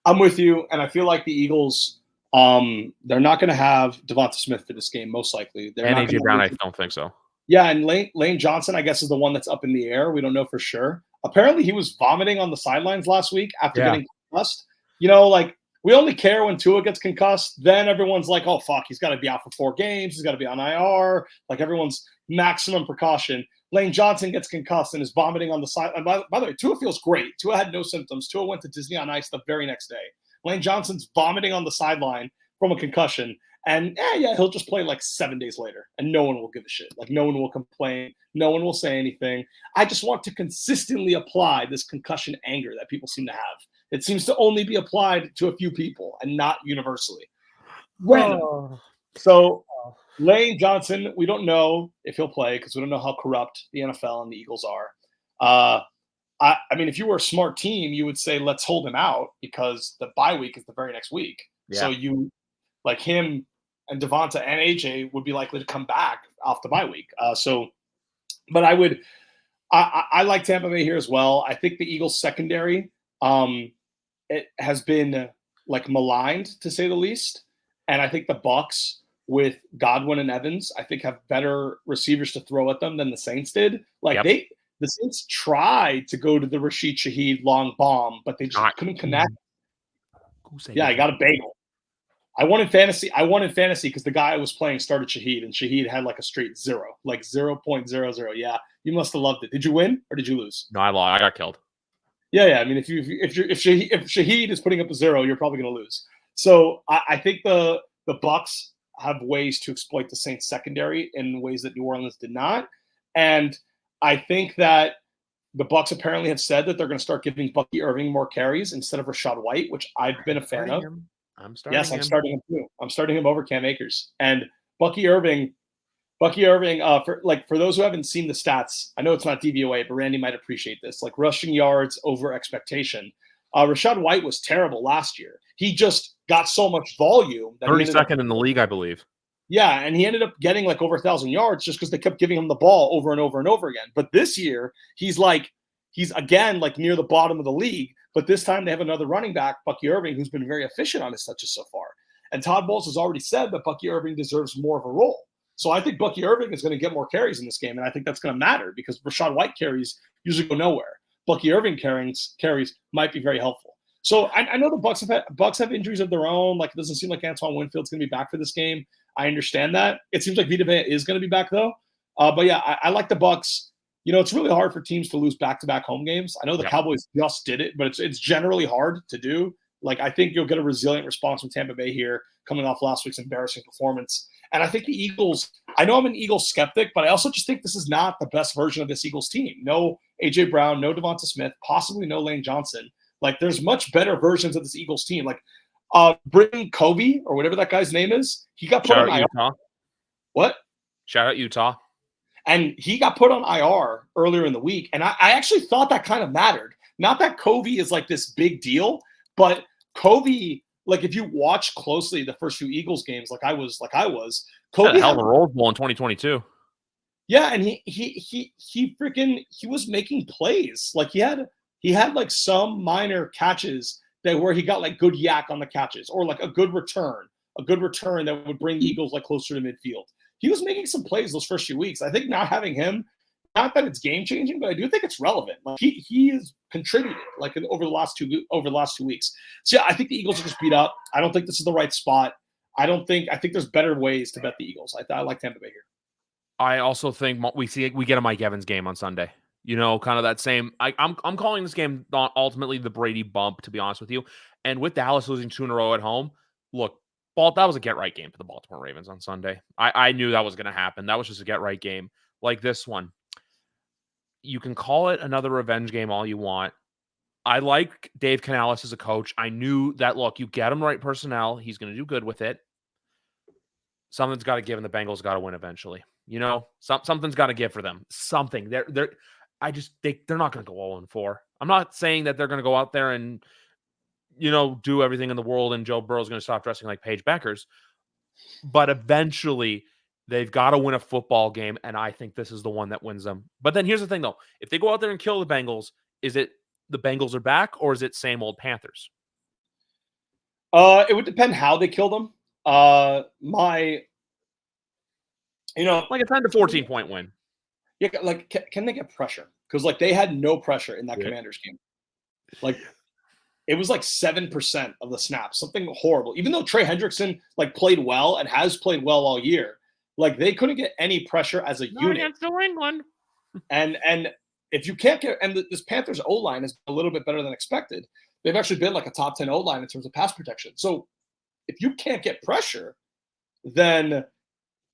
I'm with you, and I feel like the Eagles, they're not going to have Devonta Smith for this game, most likely. And A.J. Brown, I don't think so. Yeah, and Lane Johnson, I guess, is the one that's up in the air. We don't know for sure. Apparently, he was vomiting on the sidelines last week after getting concussed. You know, like, we only care when Tua gets concussed. Then everyone's like, oh, fuck, he's got to be out for 4 games. He's got to be on IR. Like, everyone's maximum precaution. Lane Johnson gets concussed and is vomiting on the side. And by the way, Tua feels great. Tua had no symptoms. Tua went to Disney on Ice the very next day. Lane Johnson's vomiting on the sideline from a concussion. And he'll just play like 7 days later, and no one will give a shit. Like, no one will complain. No one will say anything. I just want to consistently apply this concussion anger that people seem to have. It seems to only be applied to a few people and not universally. So Lane Johnson, we don't know if he'll play because we don't know how corrupt the NFL and the Eagles are. I mean, if you were a smart team, you would say, let's hold him out because the bye week is the very next week. Yeah. So you, like him and Devonta and AJ would be likely to come back off the bye week. But I like Tampa Bay here as well. I think the Eagles secondary, it has been like maligned to say the least. And I think the Bucs with Godwin and Evans, I think have better receivers to throw at them than the Saints did. Like the Saints tried to go to the Rashid Shaheed long bomb, but they just couldn't connect. Yeah, I got a bagel. I won in fantasy because the guy I was playing started Shaheed, and Shaheed had like a straight 0, like 0.00. Yeah, you must have loved it. Did you win or did you lose? No, I lost. I got killed. Yeah. I mean, if Shaheed is putting up a 0, you're probably going to lose. So I think the Bucs have ways to exploit the Saints secondary in ways that New Orleans did not, and I think that the Bucs apparently have said that they're going to start giving Bucky Irving more carries instead of Rachaad White, which I've been a fan of. I'm starting him too. I'm starting him over Cam Akers. And Bucky Irving, for those who haven't seen the stats, I know it's not DVOA, but Randy might appreciate this. Like rushing yards over expectation. Rachaad White was terrible last year. He just got so much volume. That 32nd in the league, I believe. Yeah, and he ended up getting like over 1,000 yards just because they kept giving him the ball over and over and over again. But this year, he's again like near the bottom of the league. But this time they have another running back, Bucky Irving, who's been very efficient on his touches so far. And Todd Bowles has already said that Bucky Irving deserves more of a role. So I think Bucky Irving is going to get more carries in this game, and I think that's going to matter because Rachaad White carries usually go nowhere. Bucky Irving carries might be very helpful. So I know the Bucs have injuries of their own. Like it doesn't seem like Antoine Winfield's going to be back for this game. I understand that. It seems like Vita Vea is going to be back though. But yeah, I like the Bucs. You know, it's really hard for teams to lose back-to-back home games. I know the Cowboys just did it, but it's generally hard to do. Like, I think you'll get a resilient response from Tampa Bay here coming off last week's embarrassing performance. And I think the Eagles – I know I'm an Eagles skeptic, but I also just think this is not the best version of this Eagles team. No A.J. Brown, no Devonta Smith, possibly no Lane Johnson. Like, there's much better versions of this Eagles team. Like, Britton Covey or whatever that guy's name is, he got put on IR. Utah. What? Shout out Utah. And he got put on IR earlier in the week. And I actually thought that kind of mattered. Not that Covey is like this big deal, but Covey, like if you watch closely the first few Eagles games, like I was, Covey had a hell of a Rose Bowl in 2022. Yeah, and he was making plays. Like he had like some minor catches where he got like good yak on the catches or like a good return that would bring the Eagles like closer to midfield. He was making some plays those first few weeks. I think not having him, not that it's game changing, but I do think it's relevant. Like he has contributed like over the last 2 weeks. So yeah, I think the Eagles are just beat up. I don't think this is the right spot. I think there's better ways to bet the Eagles. I like Tampa Bay here. I also think we get a Mike Evans game on Sunday. Kind of that same. I'm calling this game ultimately the Brady bump, to be honest with you. And with Dallas losing 2 in a row at home, look, that was a get right game for the Baltimore Ravens on Sunday. I knew that was going to happen. That was just a get right game. Like this one, you can call it another revenge game all you want. I like Dave Canales as a coach. I knew that. Look, you get him the right personnel, he's going to do good with it. Something's got to give, and the Bengals got to win eventually. Something's got to give for them. Something. They're not going to go 0-4. I'm not saying that they're going to go out there and do everything in the world and Joe Burrow's going to stop dressing like Paige Beckers. But eventually, they've got to win a football game, and I think this is the one that wins them. But then here's the thing, though. If they go out there and kill the Bengals, is it the Bengals are back, or is it same old Panthers? It would depend how they kill them. Like a 10-14 point win. Yeah, like can they get pressure? Because like they had no pressure in that Commanders game. Like it was like 7% of the snaps, something horrible. Even though Trey Hendrickson like played well and has played well all year, like they couldn't get any pressure as a unit against New England. And if you can't get, and this Panthers O-line is a little bit better than expected. They've actually been like a top 10 O-line in terms of pass protection. So if you can't get pressure, then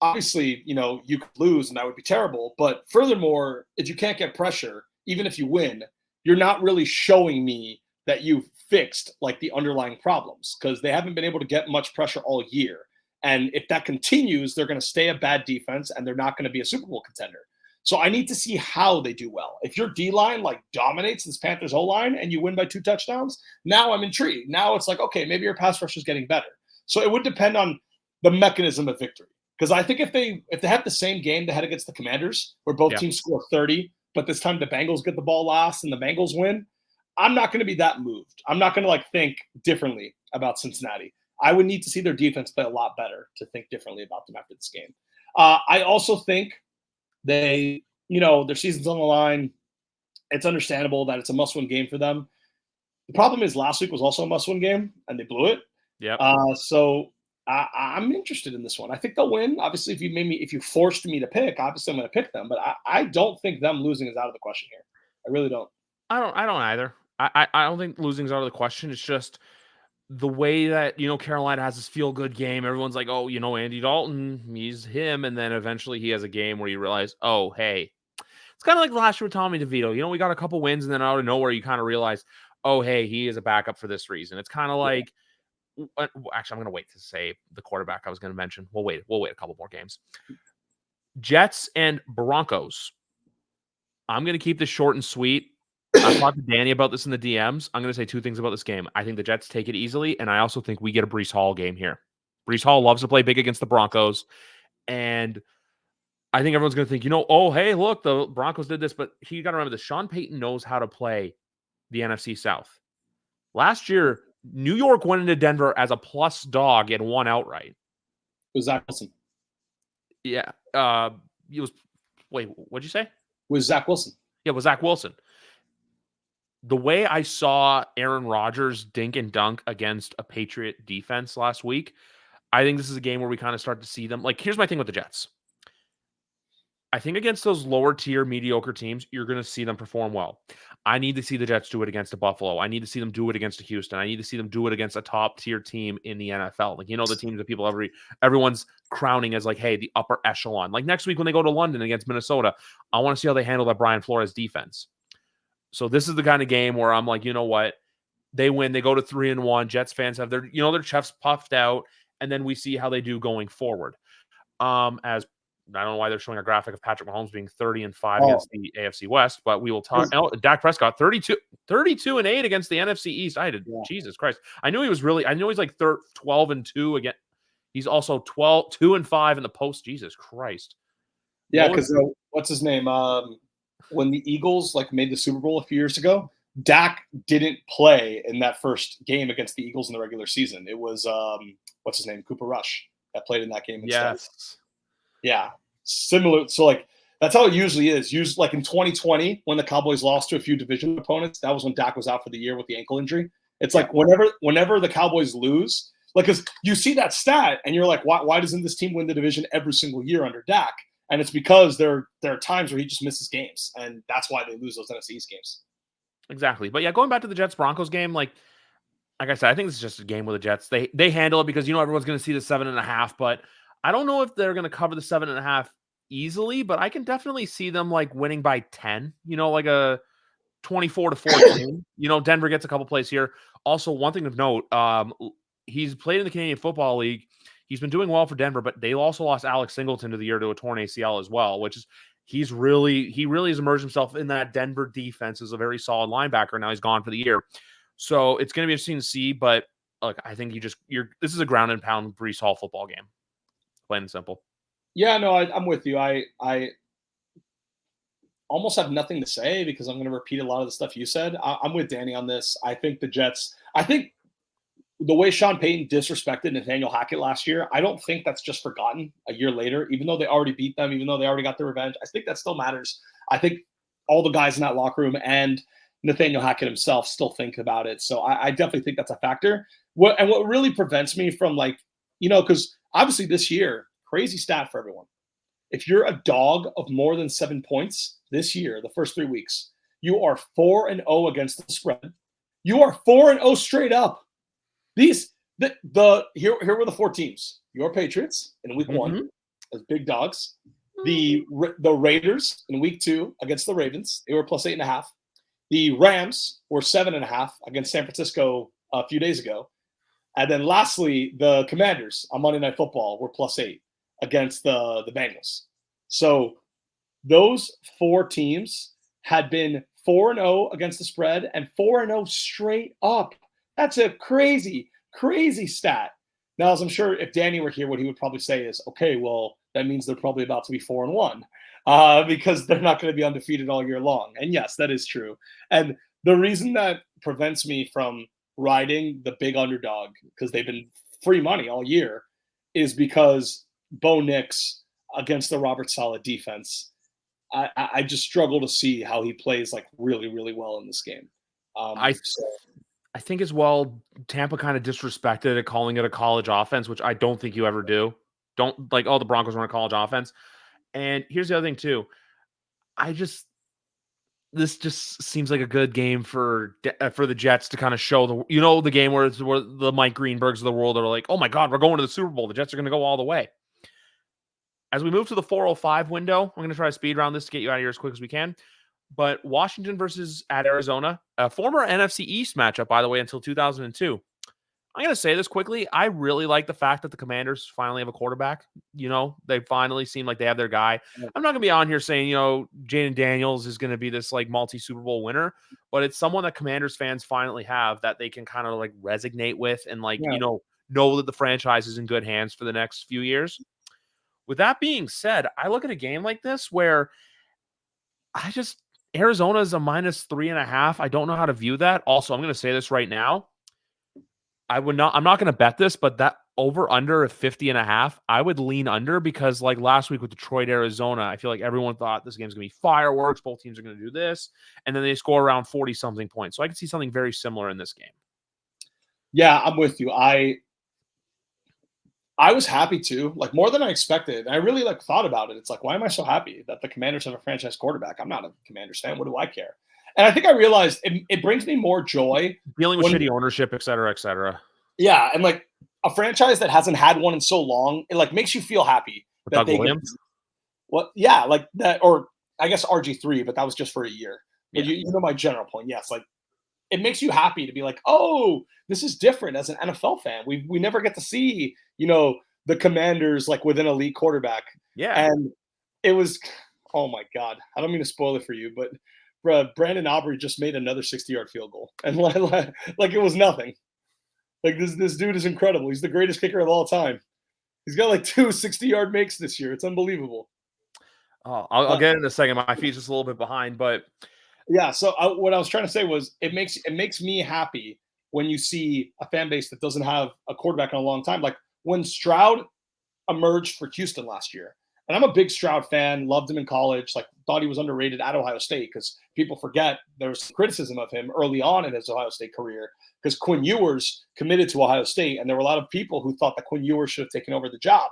obviously, you could lose and that would be terrible. But furthermore, if you can't get pressure, even if you win, you're not really showing me that you've fixed like the underlying problems, because they haven't been able to get much pressure all year. And if that continues, they're going to stay a bad defense and they're not going to be a Super Bowl contender. So I need to see how they do well. If your D-line like dominates this Panthers O-line and you win by 2 touchdowns, now I'm intrigued. Now it's like, okay, maybe your pass rush is getting better. So it would depend on the mechanism of victory. Because I think if they have the same game they had against the Commanders, where both teams score 30, but this time the Bengals get the ball last and the Bengals win, I'm not going to be that moved. I'm not going to think differently about Cincinnati. I would need to see their defense play a lot better to think differently about them after this game. I also think their season's on the line. It's understandable that it's a must-win game for them. The problem is last week was also a must-win game, and they blew it. Yeah. So I'm interested in this one. I think they'll win. Obviously, if you forced me to pick, obviously I'm going to pick them. But I don't think them losing is out of the question here. I really don't. I don't either. I don't think losing is out of the question. It's just the way that, Carolina has this feel-good game. Everyone's like, oh, Andy Dalton, he's him. And then eventually he has a game where you realize, oh, hey. It's kind of like last year with Tommy DeVito. We got a couple wins, and then out of nowhere you kind of realize, oh, hey, he is a backup for this reason. It's kind of like, actually, I'm going to wait to say the quarterback I was going to mention. We'll wait a couple more games. Jets and Broncos. I'm going to keep this short and sweet. I talked to Danny about this in the DMs. I'm going to say 2 things about this game. I think the Jets take it easily, and I also think we get a Breece Hall game here. Breece Hall loves to play big against the Broncos, and I think everyone's going to think, oh, hey, look, the Broncos did this, but you got to remember this. Sean Payton knows how to play the NFC South. Last year, New York went into Denver as a plus dog and won outright. It was Zach Wilson. Yeah. Wait, what'd you say? It was Zach Wilson. Yeah, it was Zach Wilson. The way I saw Aaron Rodgers dink and dunk against a Patriot defense last week, I think this is a game where we kind of start to see them. Like, here's my thing with the Jets. I think against those lower tier mediocre teams, you're going to see them perform well. I need to see the Jets do it against a Buffalo. I need to see them do it against a Houston. I need to see them do it against a top tier team in the NFL. Like, the teams that people everyone's crowning as like, hey, the upper echelon. Like next week when they go to London against Minnesota, I want to see how they handle that Brian Flores defense. So this is the kind of game where I'm like, you know what? They win. They go to 3-1. Jets fans have their chests puffed out, and then we see how they do going forward. As I don't know why they're showing a graphic of Patrick Mahomes being 30-5 against the AFC West, but we will talk. Dak Prescott 32-8 against the NFC East. Jesus Christ. I knew he's like 12-2 again. He's also 2-5 in the post. Jesus Christ. Yeah, because what's his name? When the Eagles made the Super Bowl a few years ago, Dak didn't play in that first game against the Eagles in the regular season. It was what's his name? Cooper Rush that played in that game instead. Yes. Yeah. Similar. So that's how it usually is. Usually in 2020 when the Cowboys lost to a few division opponents, that was when Dak was out for the year with the ankle injury. It's like whenever the Cowboys lose, Like, because you see that stat and you're like, why doesn't this team win the division every single year under Dak? And it's because there are times where he just misses games, and that's why they lose those NFC East games. Exactly. But yeah, going back to the Jets-Broncos game, like I said, I think this is just a game with the Jets. They handle it because everyone's going to see the 7.5, but I don't know if they're going to cover the 7.5 easily, but I can definitely see them like winning by 10, like a 24-14. Denver gets a couple plays here. Also, one thing of note, he's played in the Canadian Football League. He's been doing well for Denver, but they also lost Alex Singleton to the year to a torn ACL as well, which is he really has emerged himself in that Denver defense as a very solid linebacker. Now he's gone for the year. So it's going to be interesting to see, but look, I think this is a ground and pound Breece Hall football game. Plain and simple. Yeah, no, I'm with you. I almost have nothing to say because I'm going to repeat a lot of the stuff you said. I'm with Danny on this. I think the Jets, the way Sean Payton disrespected Nathaniel Hackett last year, I don't think that's just forgotten a year later, even though they already beat them, even though they already got their revenge. I think that still matters. I think all the guys in that locker room and Nathaniel Hackett himself still think about it. So I definitely think that's a factor. What really prevents me from because obviously this year, crazy stat for everyone. If you're a dog of more than 7 points this year, the first 3 weeks, you are 4-0 against the spread. You are 4-0 straight up. Here were the 4 teams. Your Patriots in week 1 as big dogs. The Raiders in week 2 against the Ravens. They were plus 8.5. The Rams were 7.5 against San Francisco a few days ago. And then lastly, the Commanders on Monday Night Football were plus 8 against the Bengals. So those 4 teams had been 4-0 against the spread and 4-0 straight up. That's a crazy, crazy stat. Now, as I'm sure if Danny were here, what he would probably say is, okay, well, that means they're probably about to be 4-1 because they're not going to be undefeated all year long. And yes, that is true. And the reason that prevents me from riding the big underdog, because they've been free money all year, is because Bo Nix against the Robert Saleh defense, I just struggle to see how he plays like really, really well in this game. I think as well, Tampa kind of disrespected it, calling it a college offense, which I don't think you ever do. Don't like, the Broncos run a college offense. And here's the other thing too. This just seems like a good game for the Jets to kind of show the game where the Mike Greenbergs of the world are like, oh my God, we're going to the Super Bowl. The Jets are going to go all the way. As we move to the 4:05 window, I'm going to try to speed round this to get you out of here as quick as we can. But Washington versus at Arizona, a former NFC East matchup, by the way, until 2002. I'm going to say this quickly. I really like the fact that the Commanders finally have a quarterback. They finally seem like they have their guy. I'm not going to be on here saying, Jaden Daniels is going to be this like multi-Super Bowl winner, but it's someone that Commanders fans finally have that they can kind of like resonate with and know that the franchise is in good hands for the next few years. With that being said, I look at a game like this where Arizona is a -3.5. I don't know how to view that. Also, I'm going to say this right now. I'm not going to bet this, but that over under of 50.5, I would lean under because like last week with Detroit, Arizona, I feel like everyone thought this game's going to be fireworks. Both teams are going to do this. And then they score around 40 something points. So I can see something very similar in this game. Yeah, I'm with you. I was happy too, like more than I expected. I really thought about it. It's like, why am I so happy that the Commanders have a franchise quarterback? I'm not a Commanders fan. What do I care? And I think I realized it brings me more joy. Dealing with shitty ownership, et cetera, et cetera. Yeah, and like a franchise that hasn't had one in so long, it like makes you feel happy that Doug Williams. Yeah, like that, or I guess RG3, but that was just for a year. But you know my general point. Yes, like it makes you happy to be like, oh, this is different as an NFL fan. We never get to see, the Commanders like with an elite quarterback. Yeah. And it was, oh my God. I don't mean to spoil it for you, but Brandon Aubrey just made another 60-yard field goal. And like it was nothing. Like this dude is incredible. He's the greatest kicker of all time. He's got like 2 60-yard makes this year. It's unbelievable. Oh, I'll get in a second. My feet's just a little bit behind, but yeah. So what I was trying to say was it makes me happy when you see a fan base that doesn't have a quarterback in a long time. Like when Stroud emerged for Houston last year, And I'm a big Stroud fan, loved him in college, like thought he was underrated at Ohio State because people forget there was some criticism of him early on in his Ohio State career because Quinn Ewers committed to Ohio State. And there were a lot of people who thought that Quinn Ewers should have taken over the job.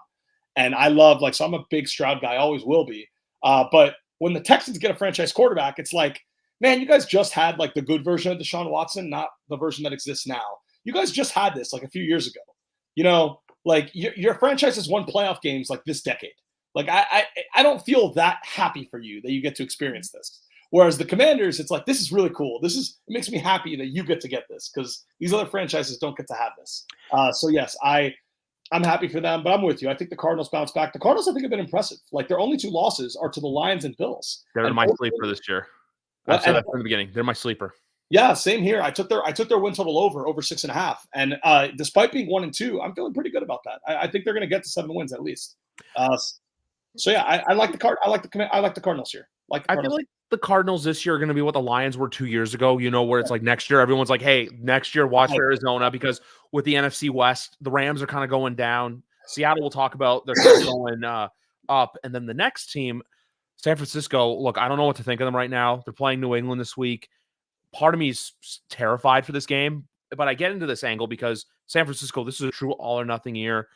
And I love, so I'm a big Stroud guy, always will be. But when the Texans get a franchise quarterback, it's like, man, you guys just had like the good version of Deshaun Watson, not the version that exists now. You guys just had this like a few years ago. Like your franchise has won playoff games like this decade. Like I don't feel that happy for you that you get to experience this. Whereas the Commanders, it's like, this is really cool. It makes me happy that you get to get this because these other franchises don't get to have this. So yes, I'm happy for them, but I'm with you. I think the Cardinals bounce back. The Cardinals, I think, have been impressive. Like their only 2 losses are to the Lions and Bills. They're my sleeper this year. I've said that from the beginning. They're my sleeper. Yeah, same here. I took their win total over 6.5, and despite being 1-2, I'm feeling pretty good about that. I think they're going to get to 7 wins at least. So yeah, I like the Cardinals here. I feel like the Cardinals this year are going to be what the Lions were 2 years ago. Where it's like next year, everyone's like, "Hey, next year, watch for Arizona," because with the NFC West, the Rams are kind of going down. Seattle, we'll talk about, they're kind of going up, and then the next team, San Francisco. Look, I don't know what to think of them right now. They're playing New England this week. Part of me is terrified for this game, but I get into this angle because San Francisco, this is a true all or nothing year.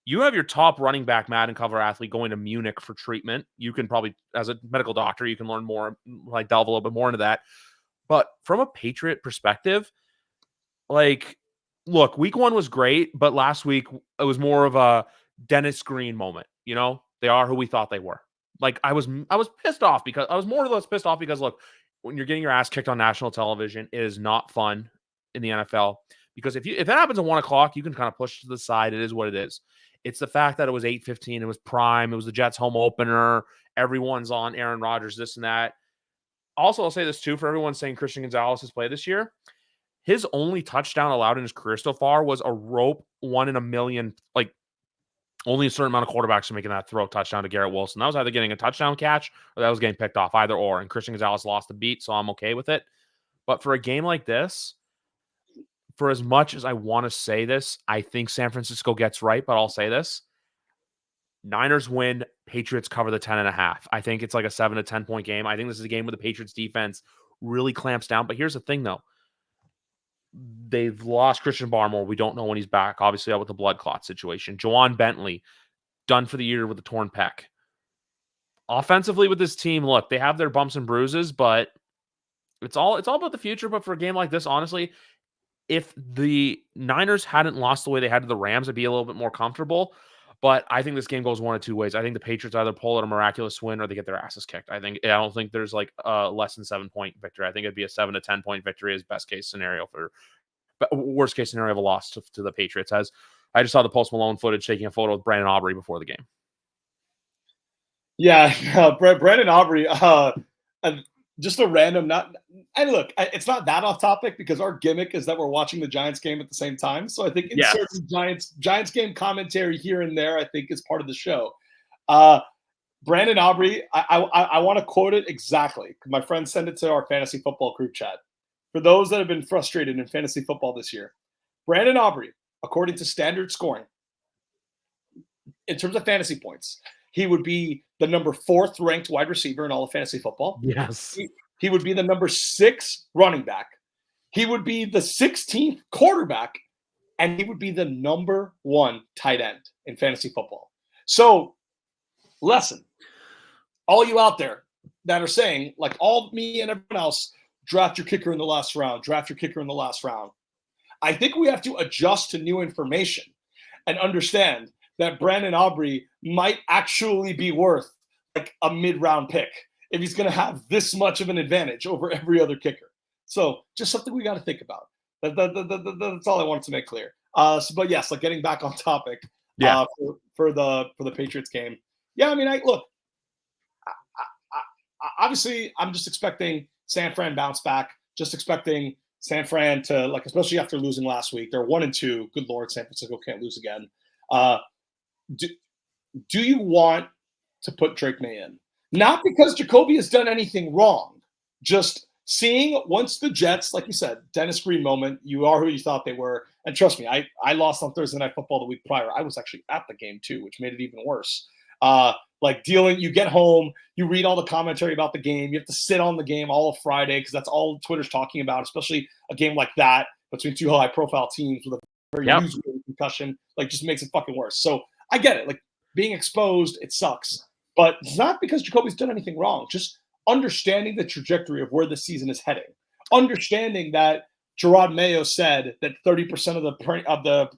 You have your top running back, Madden cover athlete, going to Munich for treatment. You can probably, as a medical doctor, you can learn more, like delve a little bit more into that. But from a Patriot perspective, like, look, week 1 was great, but last week it was more of a Dennis Green moment. They are who we thought they were. Like, I was pissed off because I was more or less pissed off because, look, when you're getting your ass kicked on national television, it is not fun in the NFL. Because if it happens at 1 o'clock, you can kind of push to the side. It is what it is. It's the fact that it was 8:15. It was prime. It was the Jets home opener. Everyone's on Aaron Rodgers, this and that. Also, I'll say this too, for everyone saying Christian Gonzalez has played this year, his only touchdown allowed in his career so far was a rope 1 in a million. Like, only a certain amount of quarterbacks are making that throw touchdown to Garrett Wilson. That was either getting a touchdown catch or that was getting picked off, either or. And Christian Gonzalez lost the beat, so I'm okay with it. But for a game like this, for as much as I want to say this, I think San Francisco gets right, but I'll say this. Niners win, Patriots cover the 10.5. I think it's like a 7 to 10 point game. I think this is a game where the Patriots defense really clamps down. But here's the thing, though. They've lost Christian Barmore. We don't know when he's back, obviously, out with the blood clot situation. Juwan Bentley, done for the year with a torn pec. Offensively with this team, look, they have their bumps and bruises, but it's all about the future. But for a game like this, honestly, if the Niners hadn't lost the way they had to the Rams, I'd be a little bit more comfortable. But I think this game goes 1 of 2 ways. I think the Patriots either pull out a miraculous win or they get their asses kicked. I don't think there's like a less than 7 point victory. I think it'd be a 7 to 10 point victory as best case scenario worst case scenario of a loss to the Patriots. As I just saw the Post Malone footage taking a photo with Brandon Aubrey before the game. Yeah, Brandon Aubrey, just a random and look, it's not that off topic because our gimmick is that we're watching the Giants game at the same time. So I think certain Giants game commentary here and there, I think is part of the show. Brandon Aubrey, I want to quote it exactly. My friend sent it to our fantasy football group chat. For those that have been frustrated in fantasy football this year, Brandon Aubrey, according to standard scoring, in terms of fantasy points, he would be the number 4th ranked wide receiver in all of fantasy football. Yes. He would be the number 6 running back. He would be the 16th quarterback, and he would be the number 1 tight end in fantasy football. So, lesson, all you out there that are saying, like all me and everyone else, draft your kicker in the last round, draft your kicker in the last round. I think we have to adjust to new information and understand that Brandon Aubrey might actually be worth like a mid-round pick if he's going to have this much of an advantage over every other kicker. So just something we got to think about. That's all I wanted to make clear. But yes, like getting back on topic for the Patriots game. Yeah, I mean, obviously I'm just expecting San Fran bounce back, just expecting San Fran to, like, especially after losing last week. They're 1-2. Good Lord, San Francisco can't lose again. Do you want to put Drake May in? Not because Jacoby has done anything wrong, just seeing once the Jets, like you said, Dennis Green moment, you are who you thought they were. And trust me, I lost on Thursday Night Football the week prior. I was actually at the game too, which made it even worse. Like dealing, you get home, you read all the commentary about the game, you have to sit on the game all of Friday because that's all Twitter's talking about, especially a game like that between two high-profile teams with a very newsworthy concussion, like just makes it fucking worse. So I get it. Like being exposed, it sucks. But it's not because Jacoby's done anything wrong. Just understanding the trajectory of where the season is heading. Understanding that Gerard Mayo said that 30% of the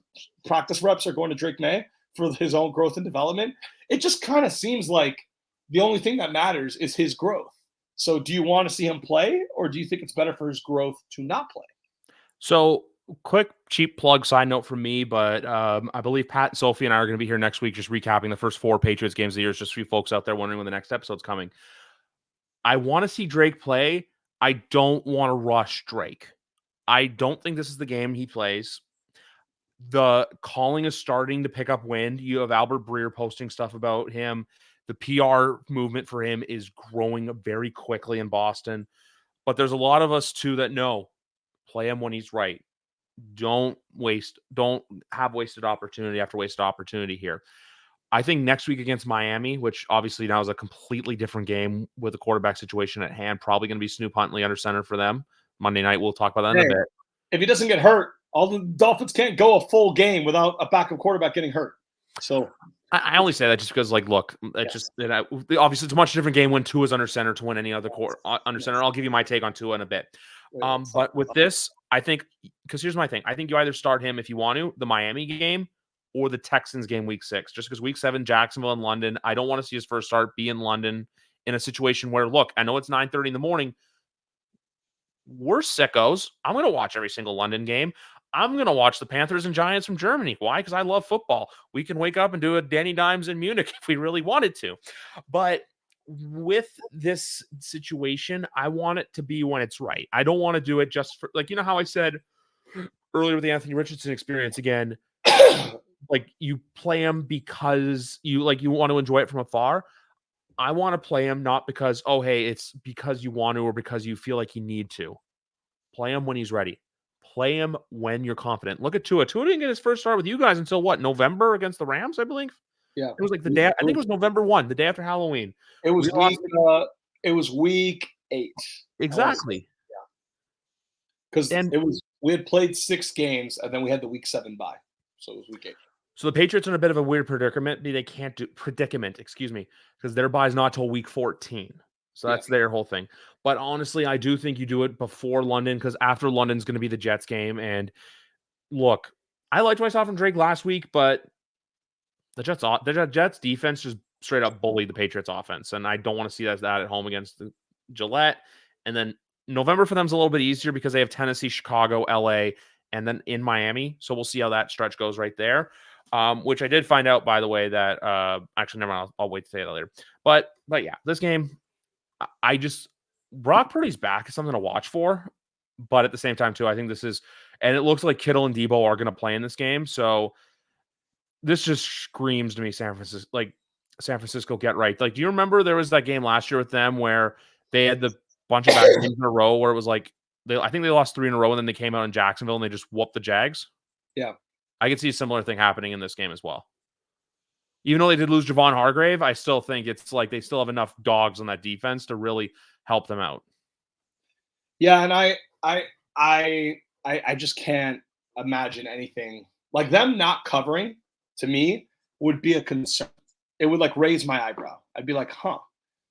practice reps are going to Drake May for his own growth and development. It just kind of seems like the only thing that matters is his growth. So do you want to see him play, or do you think it's better for his growth to not play? So quick, cheap plug side note from me, but I believe Pat, Sophie, and I are going to be here next week just recapping the first 4 Patriots games of the year, just for you folks out there wondering when the next episode's coming. I want to see Drake play. I don't want to rush Drake. I don't think this is the game he plays. The calling is starting to pick up wind. You have Albert Breer posting stuff about him. The PR movement for him is growing very quickly in Boston. But there's a lot of us too that know, play him when he's right. Don't have wasted opportunity after wasted opportunity here. I think next week against Miami, which obviously now is a completely different game with the quarterback situation at hand, probably going to be Snoop Huntley under center for them. Monday night, we'll talk about that in a bit. If he doesn't get hurt, all the Dolphins can't go a full game without a backup quarterback getting hurt. So I only say that just because, like, look, obviously it's a much different game when Tua is under center to win any other under center. I'll give you my take on Tua in a bit. But with this, I think, because here's my thing. I think you either start him if you want to, the Miami game, or the Texans game week 6, just because week 7, Jacksonville and London. I don't want to see his first start be in London in a situation where, look, I know it's 9:30 in the morning. We're sickos. I'm going to watch every single London game. I'm going to watch the Panthers and Giants from Germany. Why? Because I love football. We can wake up and do a Danny Dimes in Munich if we really wanted to. But with this situation, I want it to be when it's right. I don't want to do it just for, like, you know how I said earlier with the Anthony Richardson experience again, like you play him because you want to enjoy it from afar. I want to play him not because, oh, hey, it's because you want to or because you feel like you need to. Play him when he's ready. Play him when you're confident. Look at Tua. Tua didn't get his first start with you guys until what, November against the Rams, I believe? Yeah. It was like the day, I think it was November 1, the day after Halloween. It was week 8. Exactly. Because we had played 6 games and then we had the week 7 bye. So it was week 8. So the Patriots are in a bit of a weird predicament. They can't do because their bye is not till week 14. So that's their whole thing. But honestly, I do think you do it before London, because after London's going to be the Jets game. And look, I liked what I saw from Drake last week, but the Jets defense just straight up bullied the Patriots offense. And I don't want to see that at home against the Gillette. And then November for them is a little bit easier because they have Tennessee, Chicago, LA, and then in Miami. So we'll see how that stretch goes right there. Which I did find out, by the way, that actually, never mind. I'll wait to say that later. But yeah, this game, Brock Purdy's back is something to watch for. But at the same time, too, I think this is, and it looks like Kittle and Debo are going to play in this game. So this just screams to me San Francisco get right. Like, do you remember there was that game last year with them where they had the bunch of bad games in a row where it was like, I think they lost 3 in a row and then they came out in Jacksonville and they just whooped the Jags? Yeah. I could see a similar thing happening in this game as well. Even though they did lose Javon Hargrave, I still think it's like they still have enough dogs on that defense to really help them out. Yeah, and I just can't imagine anything like them not covering. To me, would be a concern. It would like raise my eyebrow. I'd be like,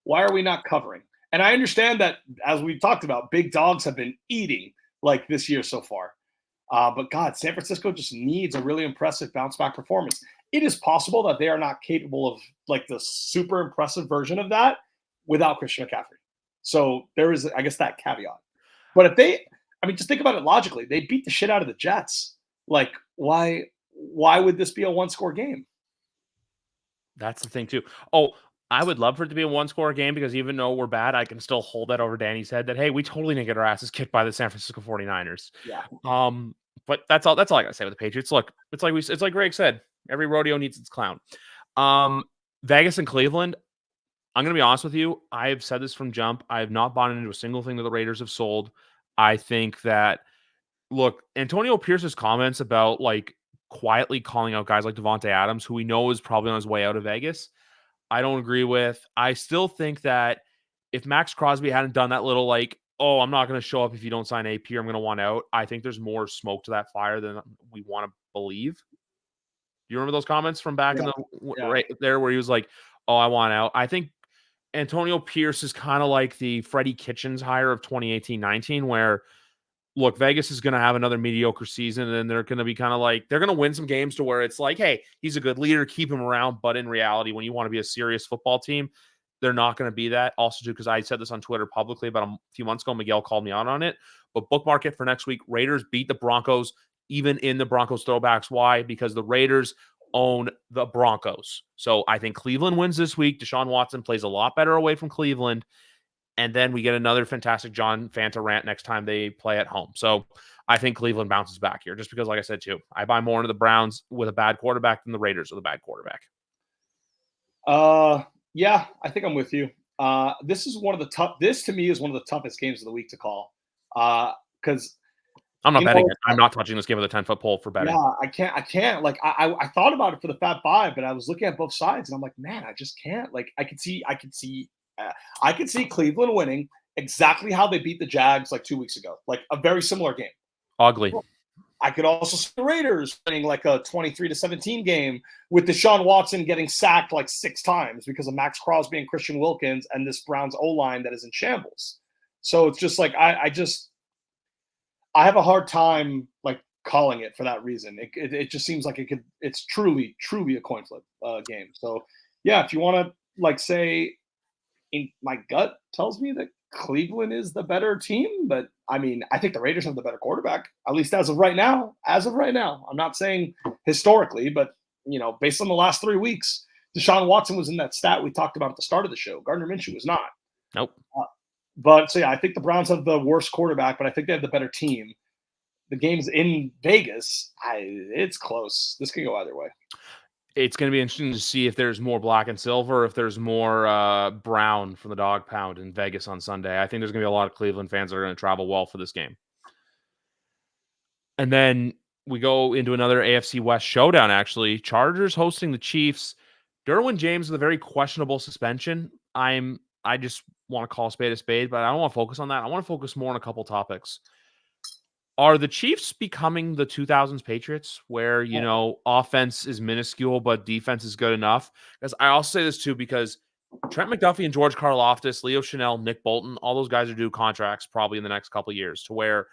why are we not covering? And I understand that, as we talked about, big dogs have been eating like this year so far. But God, San Francisco just needs a really impressive bounce back performance. It is possible that they are not capable of like the super impressive version of that without Christian McCaffrey. So there is, I guess, that caveat. But if just think about it logically. They beat the shit out of the Jets. Like, why would this be a 1-score game? That's the thing too. Oh, I would love for it to be a 1-score game, because even though we're bad, I can still hold that over Danny's head that, hey, we totally didn't get our asses kicked by the San Francisco 49ers. Yeah. But that's all I gotta say with the Patriots. Look, it's like Greg said, every rodeo needs its clown. Vegas and Cleveland, I'm gonna be honest with you. I have said this from jump. I have not bought into a single thing that the Raiders have sold. I think that, look, Antonio Pierce's comments about like quietly calling out guys like Devontae Adams, who we know is probably on his way out of Vegas, I don't agree with. I still think that if Max Crosby hadn't done that little like, oh, I'm not going to show up if you don't sign AP or I'm going to want out, I think there's more smoke to that fire than we want to believe. Do you remember those comments from back in the right there where he was like, oh, I want out? I think Antonio Pierce is kind of like the Freddie Kitchens hire of 2018-19 where, look, Vegas is going to have another mediocre season and they're going to be kind of like, they're going to win some games to where it's like, hey, he's a good leader, keep him around. But in reality, when you want to be a serious football team, they're not going to be that. Also, too, because I said this on Twitter publicly about a few months ago, Miguel called me out on it. But bookmark it for next week. Raiders beat the Broncos, even in the Broncos throwbacks. Why? Because the Raiders own the Broncos. So I think Cleveland wins this week. Deshaun Watson plays a lot better away from Cleveland. And then we get another fantastic John Fanta rant next time they play at home. So I think Cleveland bounces back here just because, like I said, too, I buy more into the Browns with a bad quarterback than the Raiders with a bad quarterback. Yeah, I think I'm with you. This to me is one of the toughest games of the week to call. Because I'm not betting it. I'm not touching this game with a 10-foot pole for betting. Yeah, I can't. Like I thought about it for the Fab Five, but I was looking at both sides and I'm like, man, I just can't. Like I could see Cleveland winning exactly how they beat the Jags like 2 weeks ago, like a very similar game. Ugly. I could also see the Raiders winning like a 23-17 game with Deshaun Watson getting sacked like 6 times because of Max Crosby and Christian Wilkins and this Browns O-line that is in shambles. So it's just like I have a hard time like calling it for that reason. It just seems like it's truly a coin flip game. So yeah, if you want to like say, my gut tells me that Cleveland is the better team, but I mean, I think the Raiders have the better quarterback, at least as of right now. I'm not saying historically, but based on the last 3 weeks, Deshaun Watson was in that stat we talked about at the start of the show. Gardner Minshew was not. Nope. But so yeah, I think the Browns have the worst quarterback, but I think they have the better team. The game's in Vegas. It's close. This can go either way. It's going to be interesting to see if there's more black and silver, if there's more brown from the dog pound in Vegas on Sunday. I think there's going to be a lot of Cleveland fans that are going to travel well for this game. And then we go into another AFC West showdown, actually. Chargers hosting the Chiefs. Derwin James with a very questionable suspension. I just want to call a spade, but I don't want to focus on that. I want to focus more on a couple topics. Are the Chiefs becoming the 2000s Patriots where, offense is minuscule, but defense is good enough? Because I also say this too, because Trent McDuffie and George Karlaftis, Leo Chanel, Nick Bolton, all those guys are due contracts probably in the next couple of years to where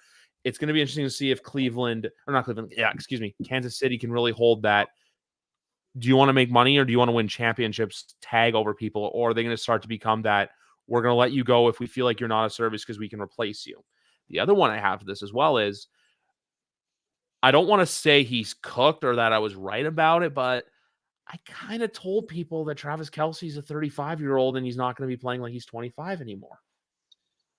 it's going to be interesting to see if Kansas City can really hold that. Do you want to make money or do you want to win championships, tag over people? Or are they going to start to become that we're going to let you go if we feel like you're not a service because we can replace you? The other one I have for this as well is I don't want to say he's cooked or that I was right about it, but I kind of told people that Travis Kelce's a 35-year-old and he's not going to be playing like he's 25 anymore.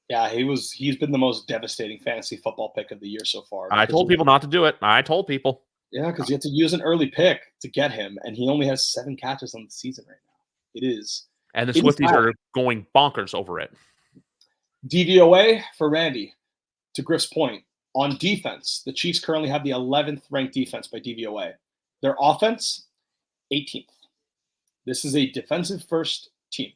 Yeah, he's been the most devastating fantasy football pick of the year so far. I told people not to do it. I told people. Yeah, because you have to use an early pick to get him, and he only has 7 catches on the season right now. It is. And the Swifties are going bonkers over it. DVOA for Randy. To Griff's point, on defense, the Chiefs currently have the 11th ranked defense by DVOA. Their offense, 18th. This is a defensive first team.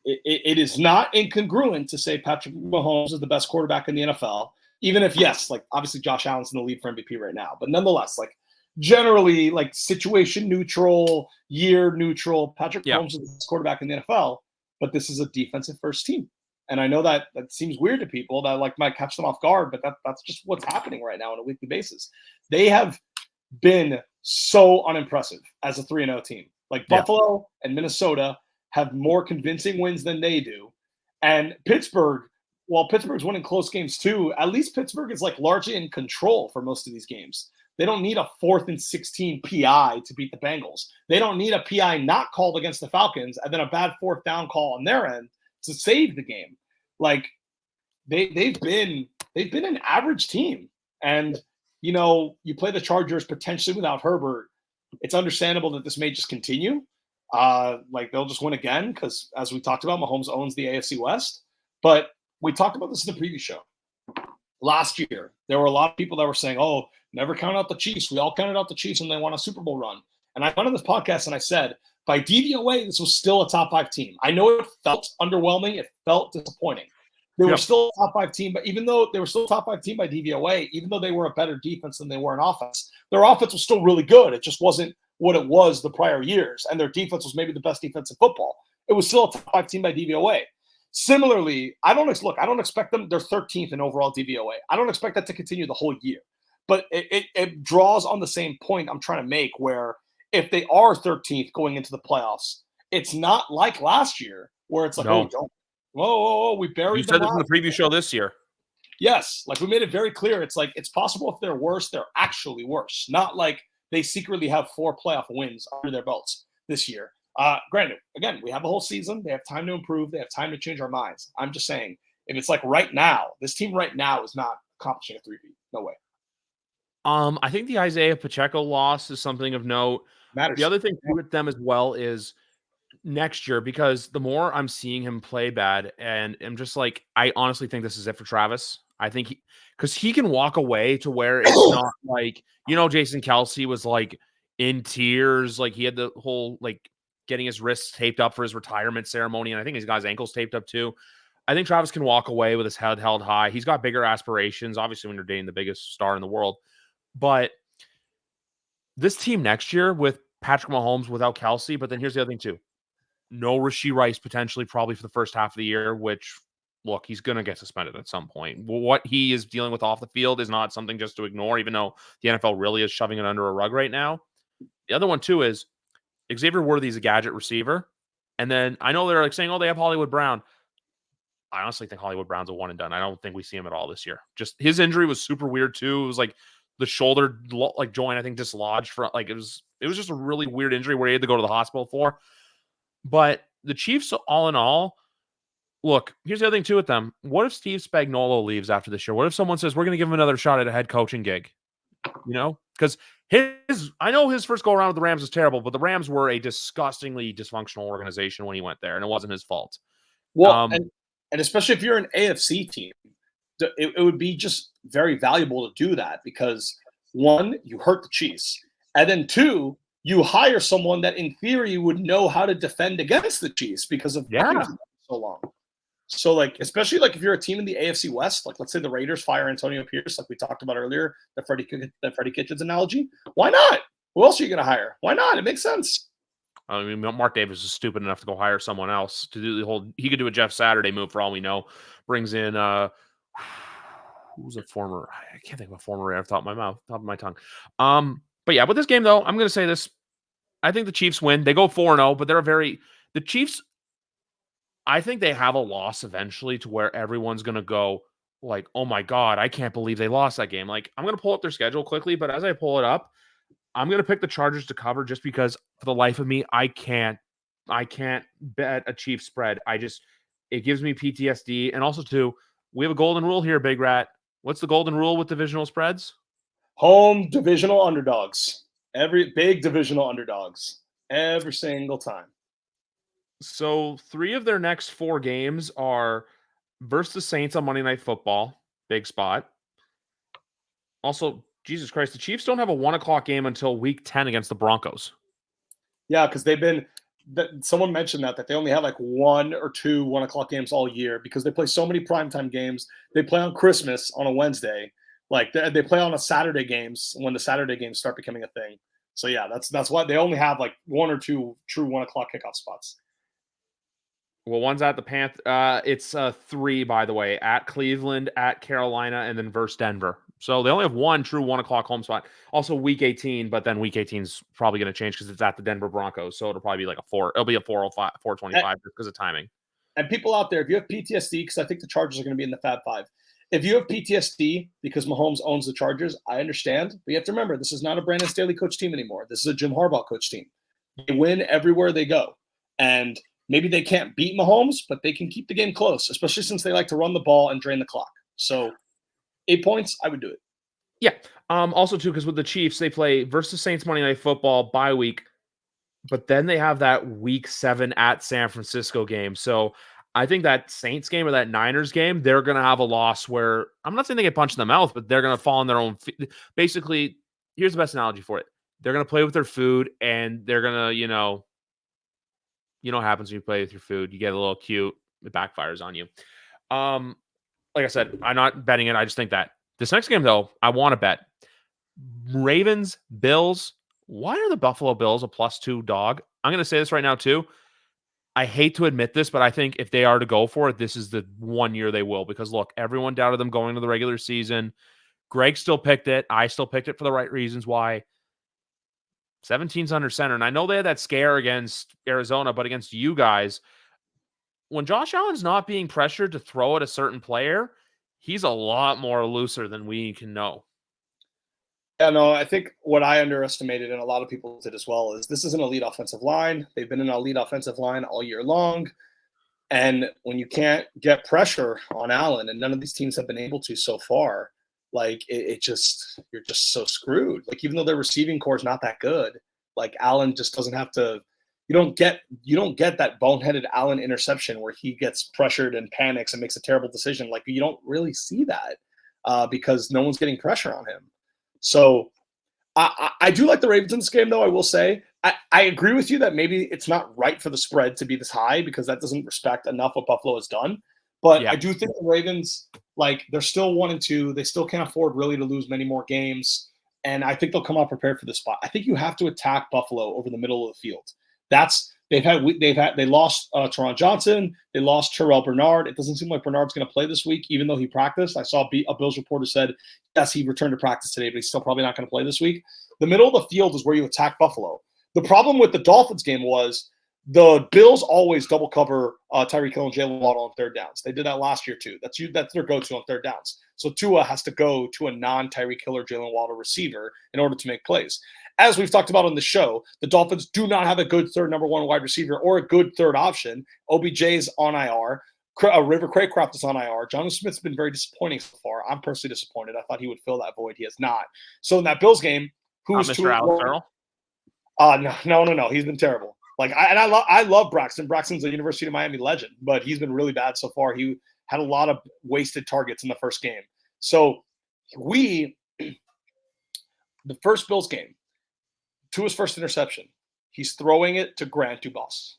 It is not incongruent to say Patrick Mahomes is the best quarterback in the NFL, even if, yes, like obviously Josh Allen's in the lead for MVP right now. But nonetheless, like generally, like situation neutral, year neutral, Patrick Mahomes is the best quarterback in the NFL, but this is a defensive first team. And I know that seems weird to people that like might catch them off guard, but that's just what's happening right now on a weekly basis. They have been so unimpressive as a 3-0 team. Like Buffalo and Minnesota have more convincing wins than they do. And Pittsburgh, while Pittsburgh's winning close games too, at least Pittsburgh is like largely in control for most of these games. They don't need a 4th and 16 PI to beat the Bengals. They don't need a PI not called against the Falcons and then a bad 4th down call on their end to save the game. Like they've been an average team. And you play the Chargers potentially without Herbert. It's understandable that this may just continue. Like they'll just win again because as we talked about, Mahomes owns the AFC West. But we talked about this in the previous show. Last year, there were a lot of people that were saying, oh, never count out the Chiefs. We all counted out the Chiefs and they won a Super Bowl run. And I went on this podcast and I said, by DVOA, this was still a top 5 team. I know it felt underwhelming. It felt disappointing. They were still a top 5 team, but even though they were still a top 5 team by DVOA, even though they were a better defense than they were in offense, their offense was still really good. It just wasn't what it was the prior years. And their defense was maybe the best defense in football. It was still a top 5 team by DVOA. Similarly, I don't expect them. They're 13th in overall DVOA. I don't expect that to continue the whole year. But it draws on the same point I'm trying to make, where if they are 13th going into the playoffs, it's not like last year where it's like, whoa, we buried. You said this in the preview show this year. Yes, like we made it very clear. It's like it's possible if they're worse, they're actually worse. Not like they secretly have 4 playoff wins under their belts this year. Granted, again, we have a whole season. They have time to improve. They have time to change our minds. I'm just saying, if it's like right now, this team right now is not accomplishing a 3-peat. No way. I think the Isaiah Pacheco loss is something of note. Matters. The other thing with them as well is next year, because the more I'm seeing him play bad, and I'm just like, I honestly think this is it for Travis. I think because he can walk away to where it's not like, Jason Kelce was like in tears. Like he had the whole like getting his wrists taped up for his retirement ceremony. And I think he's got his ankles taped up too. I think Travis can walk away with his head held high. He's got bigger aspirations, obviously, when you're dating the biggest star in the world. But this team next year with Patrick Mahomes without Kelce, but then here's the other thing too. No Rashee Rice potentially probably for the first half of the year, which, look, he's going to get suspended at some point. What he is dealing with off the field is not something just to ignore, even though the NFL really is shoving it under a rug right now. The other one too is Xavier Worthy's a gadget receiver. And then I know they're like saying, oh, they have Hollywood Brown. I honestly think Hollywood Brown's a one and done. I don't think we see him at all this year. Just his injury was super weird too. It was like the shoulder like joint, I think, dislodged for like it was just a really weird injury where he had to go to the hospital for. But the Chiefs, all in all, look, here's the other thing too with them. What if Steve Spagnuolo leaves after this year? What if someone says we're going to give him another shot at a head coaching gig? Because I know his first go around with the Rams was terrible, but the Rams were a disgustingly dysfunctional organization when he went there, and it wasn't his fault. Well, and especially if you're an AFC team, it would be just very valuable to do that because, one, you hurt the Chiefs, and then two, you hire someone that in theory would know how to defend against the Chiefs because of so long. So, like, especially like if you're a team in the AFC West, like let's say the Raiders fire Antonio Pierce, like we talked about earlier, the Freddie Kitchens analogy. Why not? Who else are you going to hire? Why not? It makes sense. I mean, Mark Davis is stupid enough to go hire someone else to do the whole. He could do a Jeff Saturday move for all we know. Brings in who's a former? I can't think of a former Raider off the top of my tongue. But yeah, with this game though, I'm going to say this. I think the Chiefs win. They go 4-0, but the Chiefs. I think they have a loss eventually to where everyone's going to go like, oh my God, I can't believe they lost that game. Like, I'm going to pull up their schedule quickly, but as I pull it up, I'm going to pick the Chargers to cover just because for the life of me, I can't bet a Chiefs spread. It gives me PTSD. And also too, we have a golden rule here, Big Rat. What's the golden rule with divisional spreads? Home divisional underdogs. Every big divisional underdogs. Every single time. So 3 of their next 4 games are versus the Saints on Monday Night Football. Big spot. Also, Jesus Christ, the Chiefs don't have a 1:00 game until week 10 against the Broncos. Yeah, because someone mentioned that they only have like 1 or 2 1:00 games all year because they play so many primetime games. They play on Christmas on a Wednesday. Like they play on a Saturday games when the Saturday games start becoming a thing. So yeah, that's why they only have like 1 or 2 true 1:00 kickoff spots. Well, one's at the Panthers. It's 3, by the way, at Cleveland, at Carolina, and then versus Denver. So they only have 1 true 1:00 home spot. Also week 18, but then week 18 is probably going to change because it's at the Denver Broncos. So it'll probably be like a 4. It'll be a 405, 425 because of timing. And people out there, if you have PTSD, because I think the Chargers are going to be in the Fab 5. If you have PTSD because Mahomes owns the Chargers, I understand. But you have to remember, this is not a Brandon Staley coach team anymore. This is a Jim Harbaugh coach team. They win everywhere they go. And maybe they can't beat Mahomes, but they can keep the game close, especially since they like to run the ball and drain the clock. So 8 points, I would do it. Yeah. Also, too, because with the Chiefs, they play versus Saints Monday Night Football bye week, but then they have that week 7 at San Francisco game. So I think that Saints game or that Niners game, they're going to have a loss where I'm not saying they get punched in the mouth, but they're going to fall on their own feet. Basically, here's the best analogy for it. they're going to play with their food, and they're going to, what happens when you play with your food. You get a little cute. It backfires on you. Like I said, I'm not betting it. I just think that this next game, though, I want to bet. Ravens, Bills. Why are the Buffalo Bills a +2 dog? I'm going to say this right now, too. I hate to admit this, but I think if they are to go for it, this is the one year they will. Because, look, everyone doubted them going to the regular season. Greg still picked it. I still picked it for the right reasons why. 17's under center. And I know they had that scare against Arizona, but against you guys, when Josh Allen's not being pressured to throw at a certain player, he's a lot more looser than we can know. Yeah, no, I think what I underestimated, and a lot of people did as well, is this is an elite offensive line. They've been an elite offensive line all year long. And when you can't get pressure on Allen, and none of these teams have been able to so far, like you're just so screwed. Like, even though their receiving core is not that good, like Allen just doesn't have to. You don't get that boneheaded Allen interception where he gets pressured and panics and makes a terrible decision. Like, you don't really see that because no one's getting pressure on him. So I do like the Ravens in this game, though. I will say I agree with you that maybe it's not right for the spread to be this high because that doesn't respect enough what Buffalo has done. But yeah. I do think the Ravens, like, they're still 1-2. They still can't afford really to lose many more games. And I think they'll come out prepared for this spot. I think you have to attack Buffalo over the middle of the field. They lost Teron Johnson. They lost Terrell Bernard. It doesn't seem like Bernard's going to play this week, even though he practiced. I saw a Bills reporter said, yes, he returned to practice today, but he's still probably not going to play this week. The middle of the field is where you attack Buffalo. The problem with the Dolphins game was the Bills always double cover Tyreek Hill and Jalen Waddle on third downs. They did that last year too. That's their go-to on third downs. So Tua has to go to a non-Tyreek Hill or Jalen Waddle receiver in order to make plays. As we've talked about on the show, the Dolphins do not have a good third number one wide receiver or a good third option. OBJ is on IR. River Craycraft is on IR. Jonnu Smith's been very disappointing so far. I'm personally disappointed. I thought he would fill that void. He has not. So in that Bills game, who's Mr. Alex Earl? No. He's been terrible. Like, I love Braxton. Braxton's a University of Miami legend, but he's been really bad so far. He had a lot of wasted targets in the first game. So the first Bills game, Tua's first interception, he's throwing it to Grant Dubas,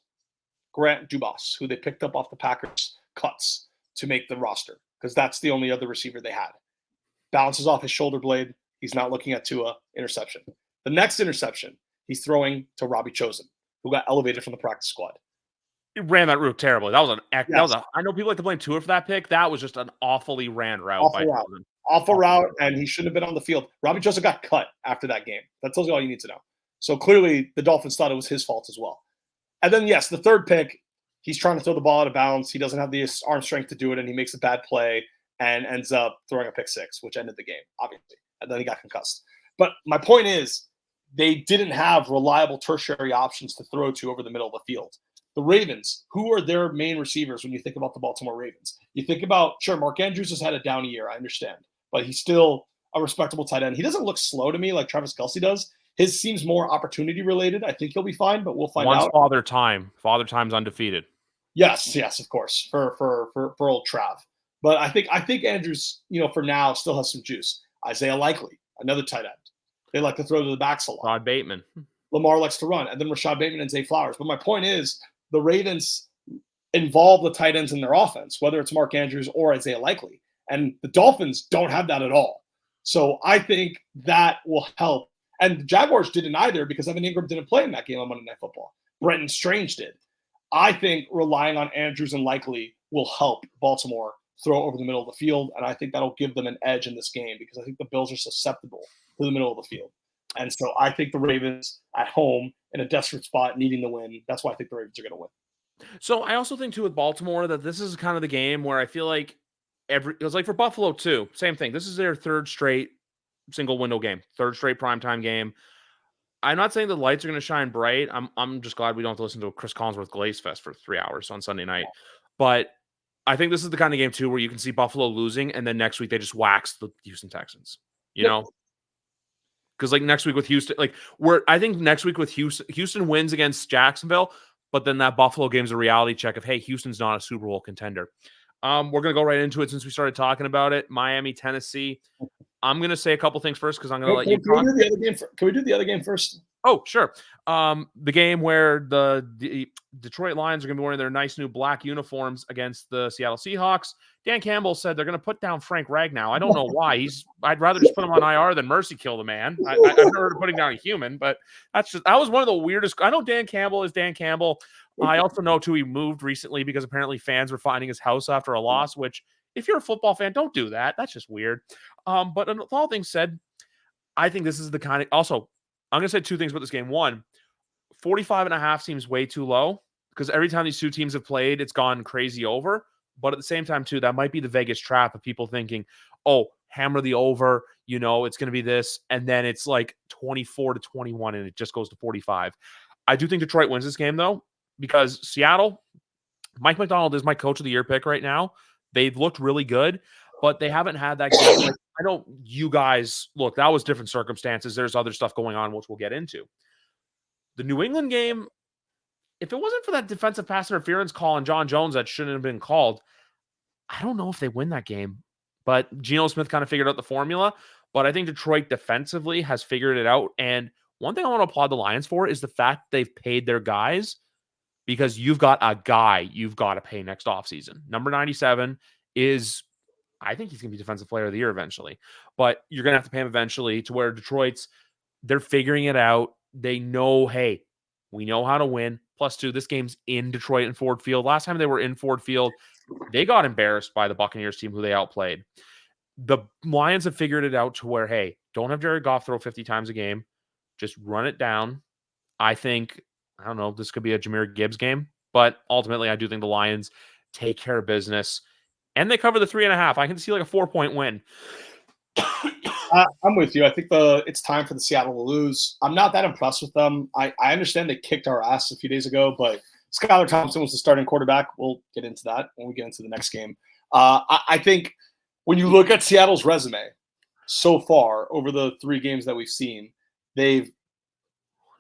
who they picked up off the Packers cuts to make the roster because that's the only other receiver they had. Bounces off his shoulder blade. He's not looking at Tua. Interception. The next interception, he's throwing to Robbie Chosen, who got elevated from the practice squad. He ran that route terribly. I know people like to blame Tua for that pick. That was just an awfully ran route. Awful route, and he shouldn't have been on the field. Robbie Chosen got cut after that game. That tells you all you need to know. So clearly the Dolphins thought it was his fault as well. And then, yes, the third pick, he's trying to throw the ball out of bounds. He doesn't have the arm strength to do it, and he makes a bad play and ends up throwing a pick six, which ended the game, obviously. And then he got concussed. But my point is, they didn't have reliable tertiary options to throw to over the middle of the field. The Ravens, who are their main receivers when you think about the Baltimore Ravens? You think about, sure, Mark Andrews has had a down year, I understand, but he's still a respectable tight end. He doesn't look slow to me like Travis Kelce does. His seems more opportunity related. I think he'll be fine, but we'll find out. Father Time's undefeated. Yes, of course, for old Trav. But I think Andrews, for now, still has some juice. Isaiah Likely, another tight end. They like to throw to the backs a lot. Rashad Bateman. Lamar likes to run, and then Rashad Bateman and Zay Flowers. But my point is, the Ravens involve the tight ends in their offense, whether it's Mark Andrews or Isaiah Likely. And the Dolphins don't have that at all. So I think that will help. And the Jaguars didn't either because Evan Ingram didn't play in that game on Monday Night Football. Brenton Strange did. I think relying on Andrews and Likely will help Baltimore throw over the middle of the field, and I think that'll give them an edge in this game because I think the Bills are susceptible to the middle of the field. And so I think the Ravens at home in a desperate spot needing the win, that's why I think the Ravens are going to win. So I also think, too, with Baltimore that this is kind of the game where I feel like it was like for Buffalo, too. Same thing. This is their third straight single window game, third straight primetime game. I'm not saying the lights are going to shine bright. I'm just glad we don't have to listen to a Chris Collinsworth Glaze Fest for 3 hours on Sunday night. But I think this is the kind of game, too, where you can see Buffalo losing, and then next week they just wax the Houston Texans, you know? Because, like, next week with Houston, I think next week with Houston wins against Jacksonville, but then that Buffalo game's a reality check of, hey, Houston's not a Super Bowl contender. We're going to go right into it since we started talking about it. Miami, Tennessee. I'm going to say a couple things first because I'm going to Can, let you can we talk. do the other game? Can we do the other game first? Oh, sure. The game where the Detroit Lions are going to be wearing their nice new black uniforms against the Seattle Seahawks. Dan Campbell said they're going to put down Frank Ragnow. I don't know why. I'd rather just put him on IR than mercy kill the man. I've never heard of putting down a human, but that was one of the weirdest. I know Dan Campbell is Dan Campbell. I also know too he moved recently because apparently fans were finding his house after a loss. Which, if you're a football fan, don't do that. That's just weird. But with all things said, I think this is the kind of also. I'm going to say two things about this game. One, 45.5 seems way too low because every time these two teams have played, it's gone crazy over. But at the same time, too, that might be the Vegas trap of people thinking, oh, hammer the over, it's going to be this. And then it's like 24-21 and it just goes to 45. I do think Detroit wins this game, though, because Seattle, Mike McDonald is my coach of the year pick right now. They've looked really good, but they haven't had that game. Like, I know you guys, look, that was different circumstances. There's other stuff going on, which we'll get into. The New England game, if it wasn't for that defensive pass interference call on John Jones that shouldn't have been called, I don't know if they win that game. But Geno Smith kind of figured out the formula. But I think Detroit defensively has figured it out. And one thing I want to applaud the Lions for is the fact they've paid their guys, because you've got a guy you've got to pay next offseason. Number 97 is, I think he's going to be defensive player of the year eventually. But you're going to have to pay him eventually, to where they're figuring it out. They know, hey, we know how to win. Plus, two, this game's in Detroit and Ford Field. Last time they were in Ford Field, they got embarrassed by the Buccaneers team who they outplayed. The Lions have figured it out to where, hey, don't have Jared Goff throw 50 times a game. Just run it down. I don't know, this could be a Jahmyr Gibbs game, but ultimately I do think the Lions take care of business and they cover the 3.5. I can see like a 4-point win. I'm with you. I think it's time for the Seattle to lose. I'm not that impressed with them. I understand they kicked our ass a few days ago, but Skylar Thompson was the starting quarterback. We'll get into that when we get into the next game. I think when you look at Seattle's resume so far over the 3 games that we've seen, they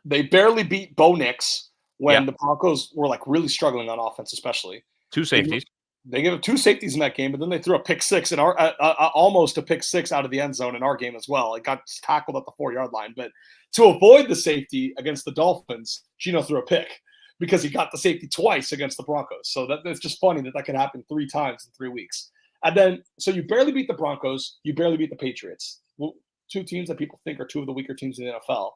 barely beat Bo Nix when the Broncos were like really struggling on offense, especially 2 safeties. They gave up 2 safeties in that game, but then they threw a pick six in almost a pick six out of the end zone in our game as well. It got tackled at the 4-yard line, but to avoid the safety against the Dolphins, Geno threw a pick because he got the safety twice against the Broncos. So that's just funny that could happen 3 times in 3 weeks. And then, so you barely beat the Broncos, you barely beat the Patriots, 2 teams that people think are 2 of the weaker teams in the NFL.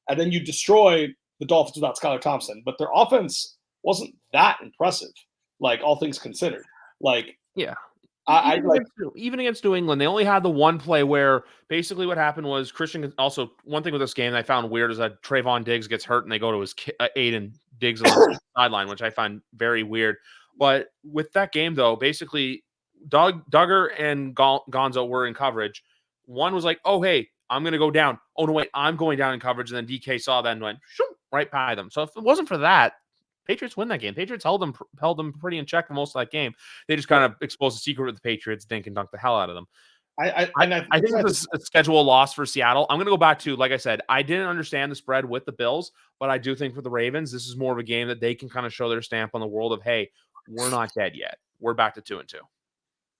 And then you destroy the Dolphins without Skylar Thompson, but their offense wasn't that impressive, like all things considered. Like, yeah, even against New England, they only had the one play where basically what happened was Christian. Also, one thing with this game that I found weird is that Trayvon Diggs gets hurt and they go to his Aiden Diggs on the sideline, which I find very weird. But with that game, though, basically Duggar and Gonzo were in coverage. One was like, "Oh, hey, I'm going to go down. Oh, no, wait, I'm going down in coverage." And then DK saw that and went right by them. So if it wasn't for that, Patriots win that game. Patriots held them pretty in check for most of that game. They just kind of exposed the secret with the Patriots, dink and dunk the hell out of them. I think it's a schedule loss for Seattle. I'm going to go back to, like I said, I didn't understand the spread with the Bills, but I do think for the Ravens, this is more of a game that they can kind of show their stamp on the world of, hey, we're not dead yet. We're back to 2-2.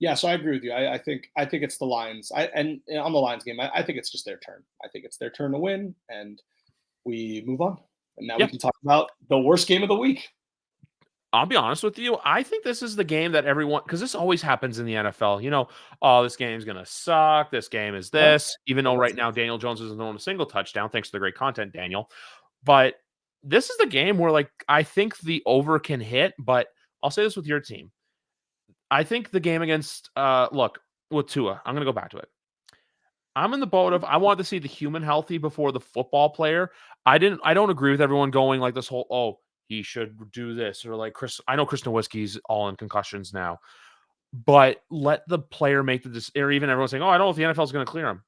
Yeah, so I agree with you. I think it's the Lions. And on the Lions game, I think it's just their turn. I think it's their turn to win, and we move on. And now we can talk about the worst game of the week. I'll be honest with you. I think this is the game that everyone, because this always happens in the NFL. Oh, this game's going to suck. This game is this. Even though right now Daniel Jones isn't throwing a single touchdown, thanks to the great content, Daniel. But this is the game where, like, I think the over can hit. But I'll say this with your team. I think the game against, with Tua, I'm going to go back to it. I'm in the boat of, I wanted to see the human healthy before the football player. I don't agree with everyone going like this whole, he should do this, or like I know Chris Nowinski's all in concussions now, but let the player make the decision. Or even everyone saying, I don't know if the NFL is going to clear him.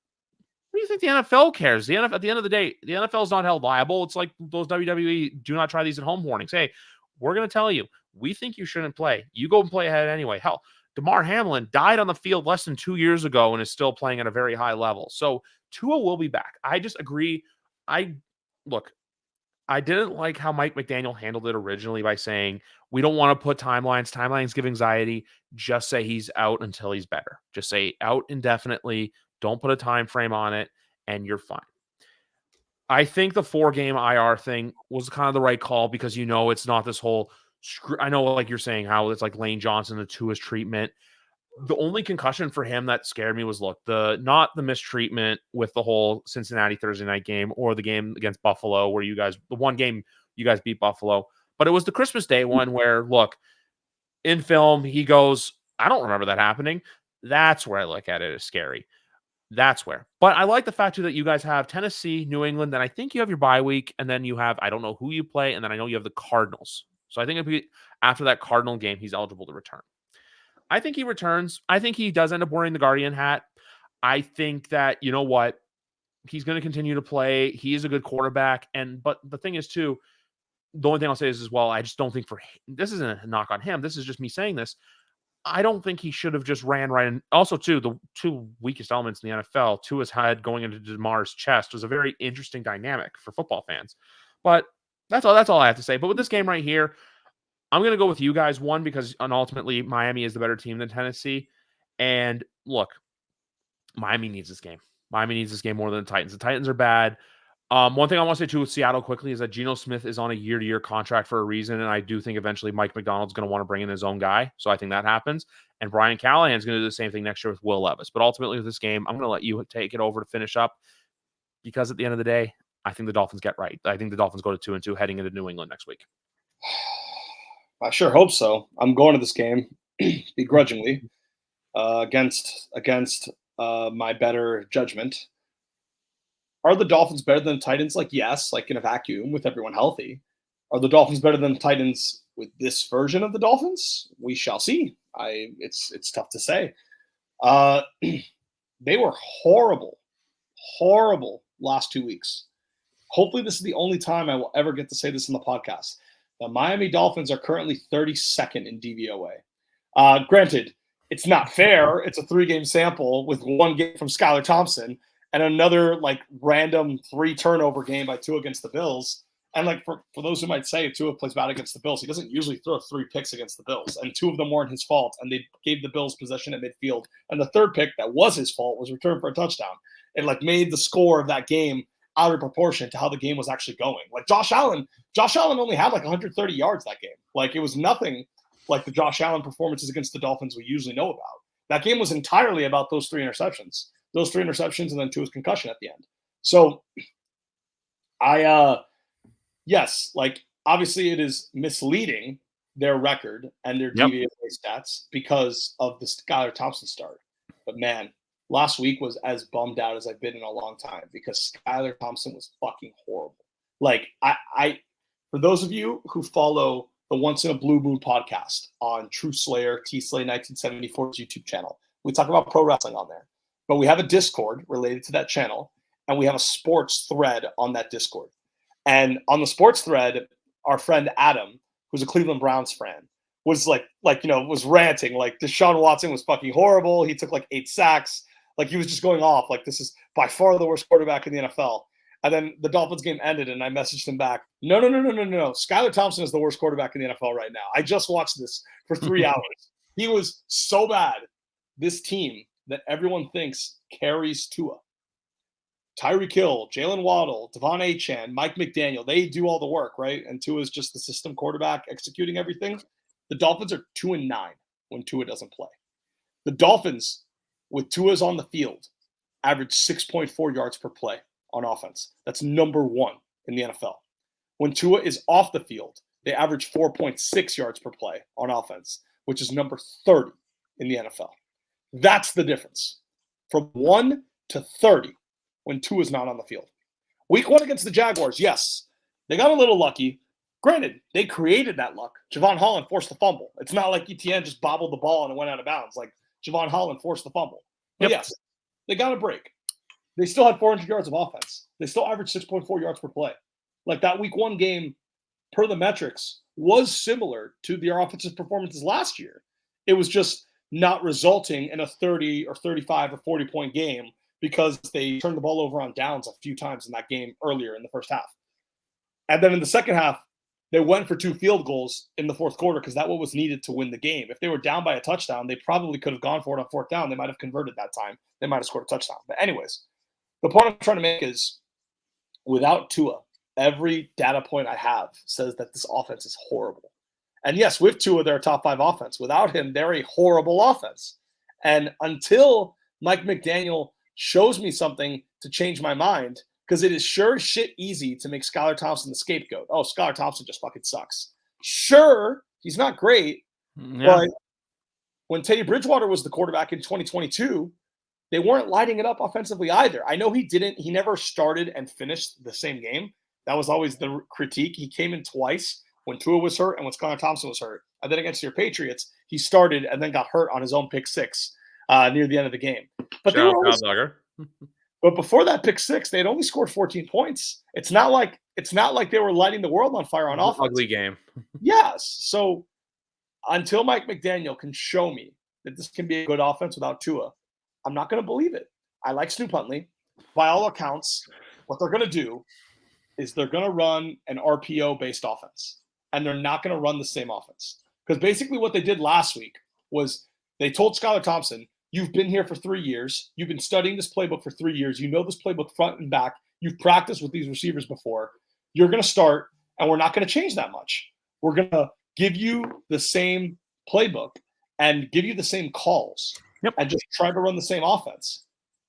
What do you think the NFL cares? The NFL, at the end of the day, the NFL is not held liable. It's like those WWE do not try these at home warnings. Hey, we're going to tell you, we think you shouldn't play. You go and play ahead anyway. Hell, DeMar Hamlin died on the field less than 2 years ago and is still playing at a very high level. So Tua will be back. I just agree. I didn't like how Mike McDaniel handled it originally by saying, we don't want to put timelines. Timelines give anxiety. Just say he's out until he's better. Just say out indefinitely. Don't put a time frame on it, and you're fine. I think the 4-game IR thing was kind of the right call because it's not this whole I know, like you're saying, how it's like Lane Johnson, the Tua's treatment. The only concussion for him that scared me was not the mistreatment with the whole Cincinnati Thursday night game or the game against Buffalo where the one game you guys beat Buffalo, but it was the Christmas Day one where in film he goes, I don't remember that happening. That's where I look at it as scary. That's where. But I like the fact too that you guys have Tennessee, New England, then I think you have your bye week, and then you have, I don't know who you play, and then I know you have the Cardinals. So I think after that Cardinal game, he's eligible to return. I think he returns. I think he does end up wearing the Guardian hat. I think that, you know what? He's going to continue to play. He is a good quarterback. But the thing is too, the only thing I'll say is as well, I just don't think this isn't a knock on him. This is just me saying this. I don't think he should have just ran right in. Also, too, the two weakest elements in the NFL, Tua's head going into DeMar's chest, was a very interesting dynamic for football fans. But that's all I have to say. But with this game right here, I'm going to go with you guys, one, because ultimately Miami is the better team than Tennessee. And look, Miami needs this game. Miami needs this game more than the Titans. The Titans are bad. One thing I want to say too with Seattle quickly is that Geno Smith is on a year-to-year contract for a reason, and I do think eventually Mike McDonald's going to want to bring in his own guy, so I think that happens. And Brian Callahan's going to do the same thing next year with Will Levis. But ultimately with this game, I'm going to let you take it over to finish up because at the end of the day, I think the Dolphins get right. I think the Dolphins go to 2-2 heading into New England next week. I sure hope so. I'm going to this game begrudgingly against my better judgment. Are the Dolphins better than the Titans? Yes, in a vacuum with everyone healthy. Are the Dolphins better than the Titans with this version of the Dolphins? We shall see. It's tough to say. They were horrible last 2 weeks. Hopefully this is the only time I will ever get to say this in the podcast. The Miami Dolphins are currently 32nd in DVOA. Granted, it's not fair. It's a 3-game sample with one game from Skylar Thompson and another random 3-turnover game by Tua against the Bills. And for those who might say Tua plays bad against the Bills, he doesn't usually throw 3 picks against the Bills, and 2 of them weren't his fault, and they gave the Bills possession at midfield. And the third pick that was his fault was returned for a touchdown. It made the score of that game out of proportion to how the game was actually going. Josh Allen only had 130 yards that game. It was nothing like the Josh Allen performances against the Dolphins we usually know about. That game was entirely about those 3 interceptions. And then Tua's concussion at the end. So yes, obviously it is misleading their record and their DVOA stats because of the Skylar Thompson start. But man, last week was as bummed out as I've been in a long time because Skylar Thompson was fucking horrible. I for those of you who follow the Once in a Blue Moon podcast on True Slayer, T-Slay 1974's YouTube channel, we talk about pro wrestling on there. But we have a Discord related to that channel, and we have a sports thread on that Discord. And on the sports thread, our friend Adam, who's a Cleveland Browns fan, was was ranting. Deshaun Watson was fucking horrible. He took 8 sacks. He was just going off. This is by far the worst quarterback in the NFL. And then the Dolphins game ended, and I messaged him back. No. Skylar Thompson is the worst quarterback in the NFL right now. I just watched this for 3 hours. He was so bad. This team that everyone thinks carries Tua. Tyreek Hill, Jalen Waddle, Devon Achane, Mike McDaniel, they do all the work, right? And Tua is just the system quarterback executing everything. The Dolphins are 2-9 when Tua doesn't play. The Dolphins, with Tua's on the field, average 6.4 yards per play on offense. That's number 1 in the NFL. When Tua is off the field, they average 4.6 yards per play on offense, which is number 30 in the NFL. That's the difference. From 1 to 30 when Tua is not on the field. Week 1 against the Jaguars, yes, they got a little lucky. Granted, they created that luck. Javon Holland forced the fumble. It's not like ETN just bobbled the ball and it went out of bounds. Javon Holland forced the fumble. But yes, they got a break. They still had 400 yards of offense. They still averaged 6.4 yards per play. That week 1 game, per the metrics, was similar to their offensive performances last year. It was just not resulting in a 30 or 35 or 40-point game because they turned the ball over on downs a few times in that game earlier in the first half. And then in the second half, they went for 2 field goals in the fourth quarter because that's what was needed to win the game. If they were down by a touchdown, they probably could have gone for it on fourth down. They might have converted that time. They might have scored a touchdown. But anyways, the point I'm trying to make is without Tua, every data point I have says that this offense is horrible. And yes, with Tua, they're a top 5 offense. Without him, they're a horrible offense. And until Mike McDaniel shows me something to change my mind, because it is sure as shit easy to make Skylar Thompson the scapegoat. Oh, Skylar Thompson just fucking sucks. Sure, he's not great, but when Teddy Bridgewater was the quarterback in 2022, they weren't lighting it up offensively either. I know he never started and finished the same game. That was always the critique. He came in twice when Tua was hurt and when Skylar Thompson was hurt. And then against your Patriots, he started and then got hurt on his own pick 6 near the end of the game. But they were always, but before that pick 6, they had only scored 14 points. It's not like they were lighting the world on fire on offense. Ugly game. Yes. So until Mike McDaniel can show me that this can be a good offense without Tua, I'm not going to believe it. I like Snoop Huntley. By all accounts, what they're going to do is they're going to run an RPO-based offense, and they're not going to run the same offense. Because basically what they did last week was they told Skylar Thompson, you've been here for 3 years. You've been studying this playbook for 3 years. You know this playbook front and back. You've practiced with these receivers before. You're going to start, and we're not going to change that much. We're going to give you the same playbook and give you the same calls and just try to run the same offense.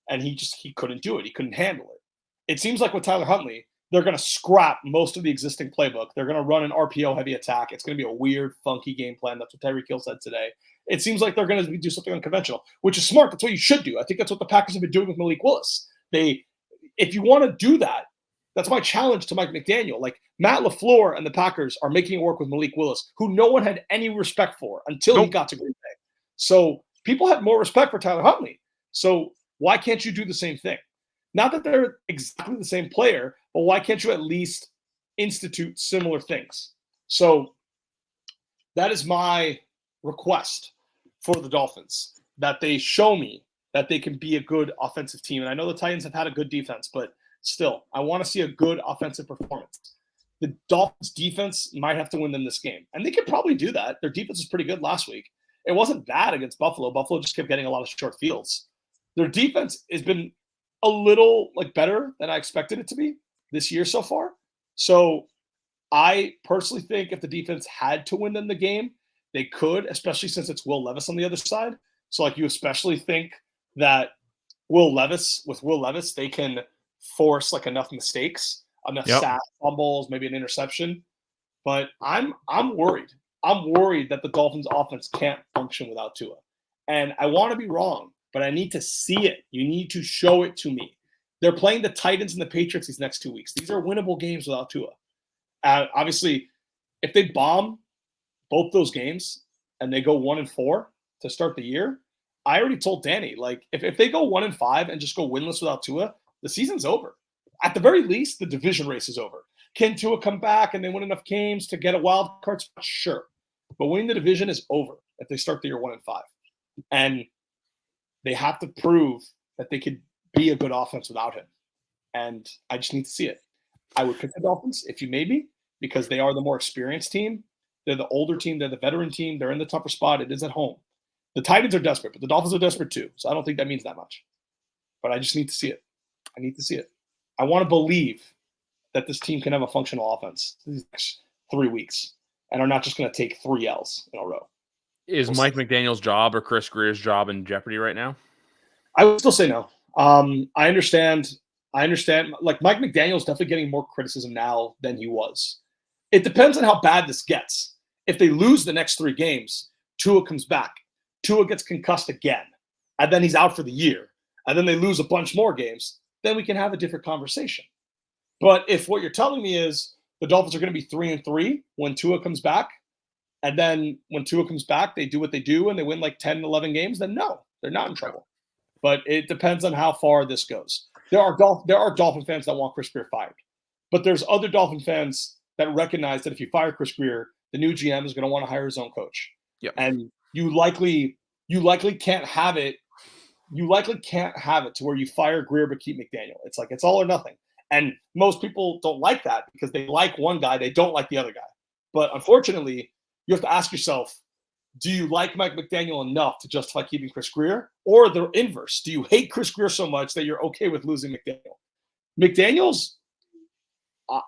And he couldn't do it. He couldn't handle it. It seems like with Tyler Huntley, they're going to scrap most of the existing playbook. They're going to run an RPO-heavy attack. It's going to be a weird, funky game plan. That's what Tyreek Hill said today. It seems like they're going to do something unconventional, which is smart. That's what you should do. I think that's what the Packers have been doing with Malik Willis. If you want to do that, that's my challenge to Mike McDaniel. Like Matt LaFleur and the Packers are making it work with Malik Willis, who no one had any respect for until he got to Green Bay. So people had more respect for Tyler Huntley. So why can't you do the same thing? Not that they're exactly the same player, but why can't you at least institute similar things? So that is my request for the Dolphins, that they show me that they can be a good offensive team. And I know the Titans have had a good defense, but still, I want to see a good offensive performance. The Dolphins defense might have to win them this game. And they could probably do that. Their defense was pretty good last week. It wasn't bad against Buffalo. Buffalo just kept getting a lot of short fields. Their defense has been a little better than I expected it to be this year so far. So I personally think if the defense had to win them the game, they could, especially since it's Will Levis on the other side. So you especially think that Will Levis, they can force enough mistakes, enough sack fumbles, maybe an interception. But I'm worried. I'm worried that the Dolphins offense can't function without Tua. And I want to be wrong, but I need to see it. You need to show it to me. They're playing the Titans and the Patriots these next 2 weeks. These are winnable games without Tua. Obviously, if they bomb both those games and they go 1-4 to start the year, I already told Danny, if they go 1-5 and just go winless without Tua, the season's over. At the very least, the division race is over. Can Tua come back and they win enough games to get a wild card spot? Sure. But winning the division is over if they start the year 1-5. And they have to prove that they could be a good offense without him. And I just need to see it. I would pick the Dolphins if you made me, because they are the more experienced team. They're the older team. They're the veteran team. They're in the tougher spot. It is at home. The Titans are desperate, but the Dolphins are desperate too. So I don't think that means that much. But I just need to see it. I need to see it. I want to believe that this team can have a functional offense these next 3 weeks and are not just going to take 3 L's in a row. Is Mike McDaniel's job or Chris Greer's job in jeopardy right now? I would still say no. I understand. Mike McDaniel's definitely getting more criticism now than he was. It depends on how bad this gets. If they lose the next 3 games, Tua comes back. Tua gets concussed again, and then he's out for the year. And then they lose a bunch more games, then we can have a different conversation. But if what you're telling me is the Dolphins are going to be 3-3 when Tua comes back, and then when Tua comes back, they do what they do and they win 10, 11 games, then no, they're not in trouble. But it depends on how far this goes. There are Dolphin fans that want Chris Greer fired. But there's other Dolphin fans that recognize that if you fire Chris Greer, the new GM is going to want to hire his own coach. Yep. And you likely can't have it. You likely can't have it to where you fire Greer but keep McDaniel. It's all or nothing. And most people don't like that because they like one guy, they don't like the other guy. But unfortunately, you have to ask yourself, do you like Mike McDaniel enough to justify keeping Chris Grier? Or the inverse, do you hate Chris Grier so much that you're okay with losing McDaniel? McDaniel's,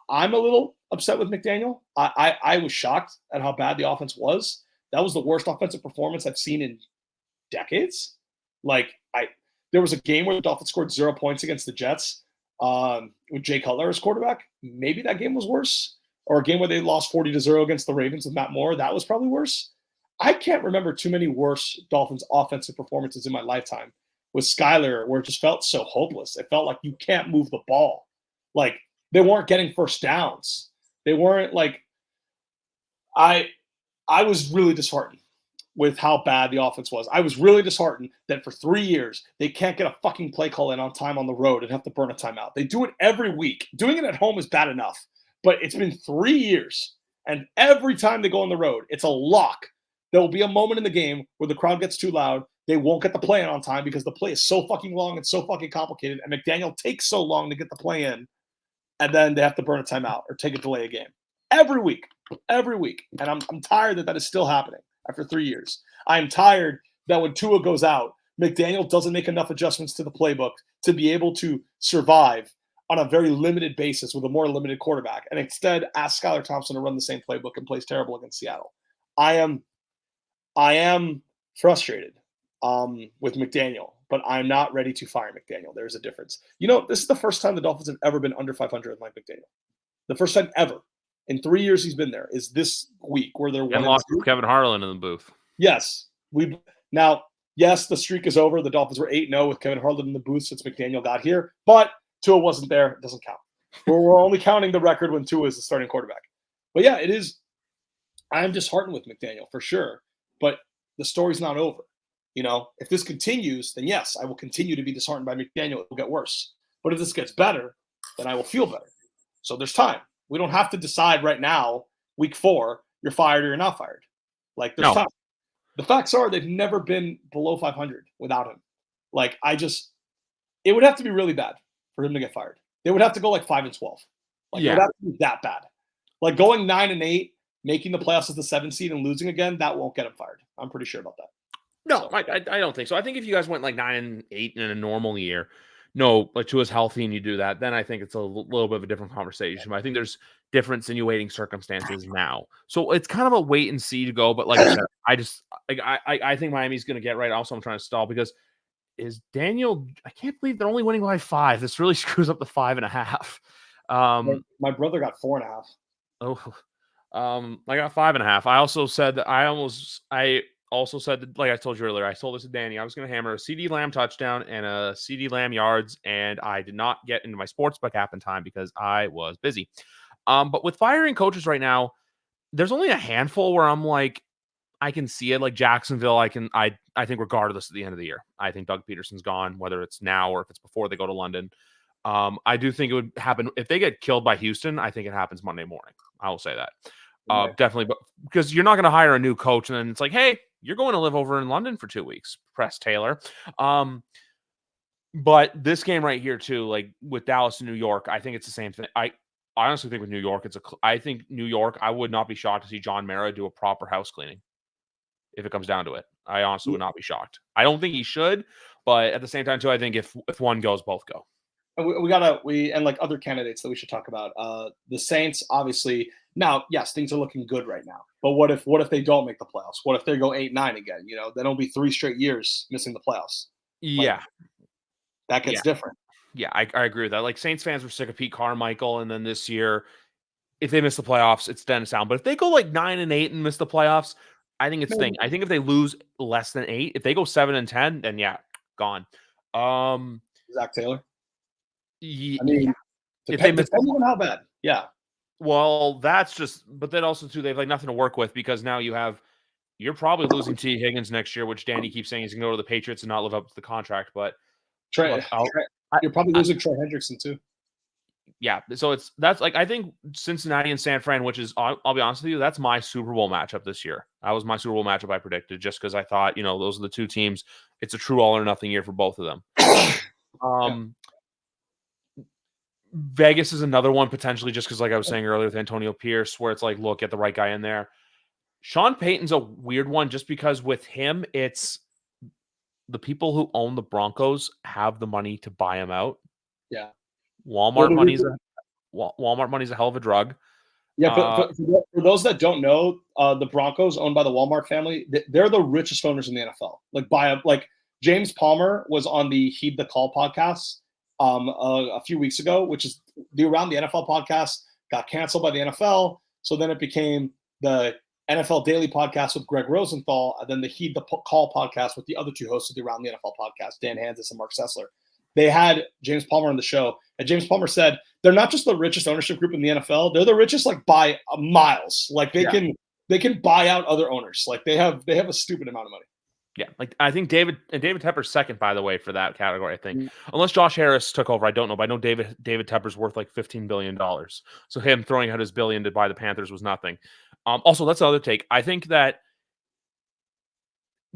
I'm a little upset with McDaniel. I was shocked at how bad the offense was. That was the worst offensive performance I've seen in decades. There was a game where the Dolphins scored 0 points against the Jets with Jay Cutler as quarterback. Maybe that game was worse. Or a game where they lost 40-0 against the Ravens with Matt Moore. That was probably worse. I can't remember too many worse Dolphins offensive performances in my lifetime. With Skyler, where it just felt so hopeless. It felt like you can't move the ball. Like, they weren't getting first downs. They weren't like – I was really disheartened with how bad the offense was. I was really disheartened that for 3 years they can't get a fucking play call in on time on the road and have to burn a timeout. They do it every week. Doing it at home is bad enough, but it's been 3 years, and every time they go on the road, it's a lock. There will be a moment in the game where the crowd gets too loud. They won't get the play in on time because the play is so fucking long and so fucking complicated, and McDaniel takes so long to get the play in, and then they have to burn a timeout or take a delay a game. Every week. And I'm tired that is still happening after 3 years. I'm tired that when Tua goes out, McDaniel doesn't make enough adjustments to the playbook to be able to survive on a very limited basis with a more limited quarterback, and instead asks Skylar Thompson to run the same playbook and plays terrible against Seattle. I am frustrated with McDaniel, but I'm not ready to fire McDaniel. There's a difference. This is the first time the Dolphins have ever been under 500 with Mike McDaniel. The first time ever in 3 years he's been there is this week where they're and lost Kevin Harlan in the booth. Yes, yes, the streak is over. The Dolphins were 8-0 with Kevin Harlan in the booth since McDaniel got here, but Tua wasn't there. It doesn't count. We're only counting the record when Tua is the starting quarterback. But yeah, it is. I am disheartened with McDaniel for sure, but the story's not over. If this continues, then yes, I will continue to be disheartened by McDaniel. It will get worse. But if this gets better, then I will feel better. So there's time. We don't have to decide right now, week 4, you're fired or you're not fired. There's time. The facts are they've never been below 500 without him. It would have to be really bad for him to get fired. They would have to go 5-12. It would have to be that bad. Going 9-8, making the playoffs as the 7th seed and losing again, that won't get him fired. I'm pretty sure about that. No, I don't think so. I think if you guys went 9-8 in a normal year, Tua's healthy and you do that, then I think it's a little bit of a different conversation. But I think there's different insinuating circumstances now. So it's kind of a wait and see to go. But like I said, I think Miami's going to get right. Also, I'm trying to stall because Daniel, I can't believe they're only winning by 5. This really screws up the 5.5. My brother got 4.5. I got 5.5. I also said that I also said that, like I told you earlier, I told this to Danny, I was going to hammer a CeeDee Lamb touchdown and a CeeDee Lamb yards, and I did not get into my sportsbook app in time because I was busy. But with firing coaches right now, there's only a handful where I'm like, I can see it. Like Jacksonville, I think regardless at the end of the year, I think Doug Peterson's gone, whether it's now or if it's before they go to London. I do think it would happen if they get killed by Houston. I think it happens Monday morning. I will say that. Definitely, but because you're not going to hire a new coach and then it's like, hey, you're going to live over in London for 2 weeks, Press Taylor. But this game right here too, with Dallas and New York, I think it's the same thing. I honestly think with New York, I think New York, I would not be shocked to see John Mara do a proper house cleaning if it comes down to it. I honestly would not be shocked. I don't think he should, but at the same time too, I think if one goes, both go. And other candidates that we should talk about. The Saints, obviously, now, yes, things are looking good right now. But what if they don't make the playoffs? What if they go 8-9 again? Then it'll be 3 straight years missing the playoffs. Yeah, that gets different. Yeah, I agree with that. Saints fans were sick of Pete Carmichael, and then this year, if they miss the playoffs, it's Dennis Allen. But if they go 9-8 and miss the playoffs, I think it's thing. I think if they lose less than 8, if they go 7-10, then yeah, gone. Zach Taylor. Yeah. Depending on how bad. Yeah. Well, that's just, but then also too, they have nothing to work with because now you're probably losing T. Higgins next year, which Danny keeps saying he's going to go to the Patriots and not live up to the contract. But you're probably losing Trey Hendrickson too. Yeah. So that's I think Cincinnati and San Fran, which is, I'll be honest with you, that's my Super Bowl matchup this year. That was my Super Bowl matchup I predicted just because I thought, those are the two teams. It's a true all or nothing year for both of them. Vegas is another one potentially, just because, like I was saying earlier with Antonio Pierce, where it's like, look, get the right guy in there. Sean Payton's a weird one, just because with him, it's the people who own the Broncos have the money to buy him out. Yeah. Walmart money's a hell of a drug. Yeah, for those that don't know, the Broncos, owned by the Walmart family, they're the richest owners in the NFL. Like James Palmer was on the Heed the Call podcast a few weeks ago, which is the Around the NFL podcast, got canceled by the NFL. So then it became the NFL Daily podcast with Greg Rosenthal, and then the Heed the Call podcast with the other two hosts of the Around the NFL podcast, Dan Hansis and Mark Sessler. They had James Palmer on the show, and James Palmer said they're not just the richest ownership group in the NFL; they're the richest like by miles. Like they can buy out other owners. Like they have a stupid amount of money. Yeah, like I think David Tepper's second, by the way, for that category. I think unless Josh Harris took over, I don't know, but I know David Tepper's worth like $15 billion. So him throwing out his billion to buy the Panthers was nothing. Also, that's the other take. I think that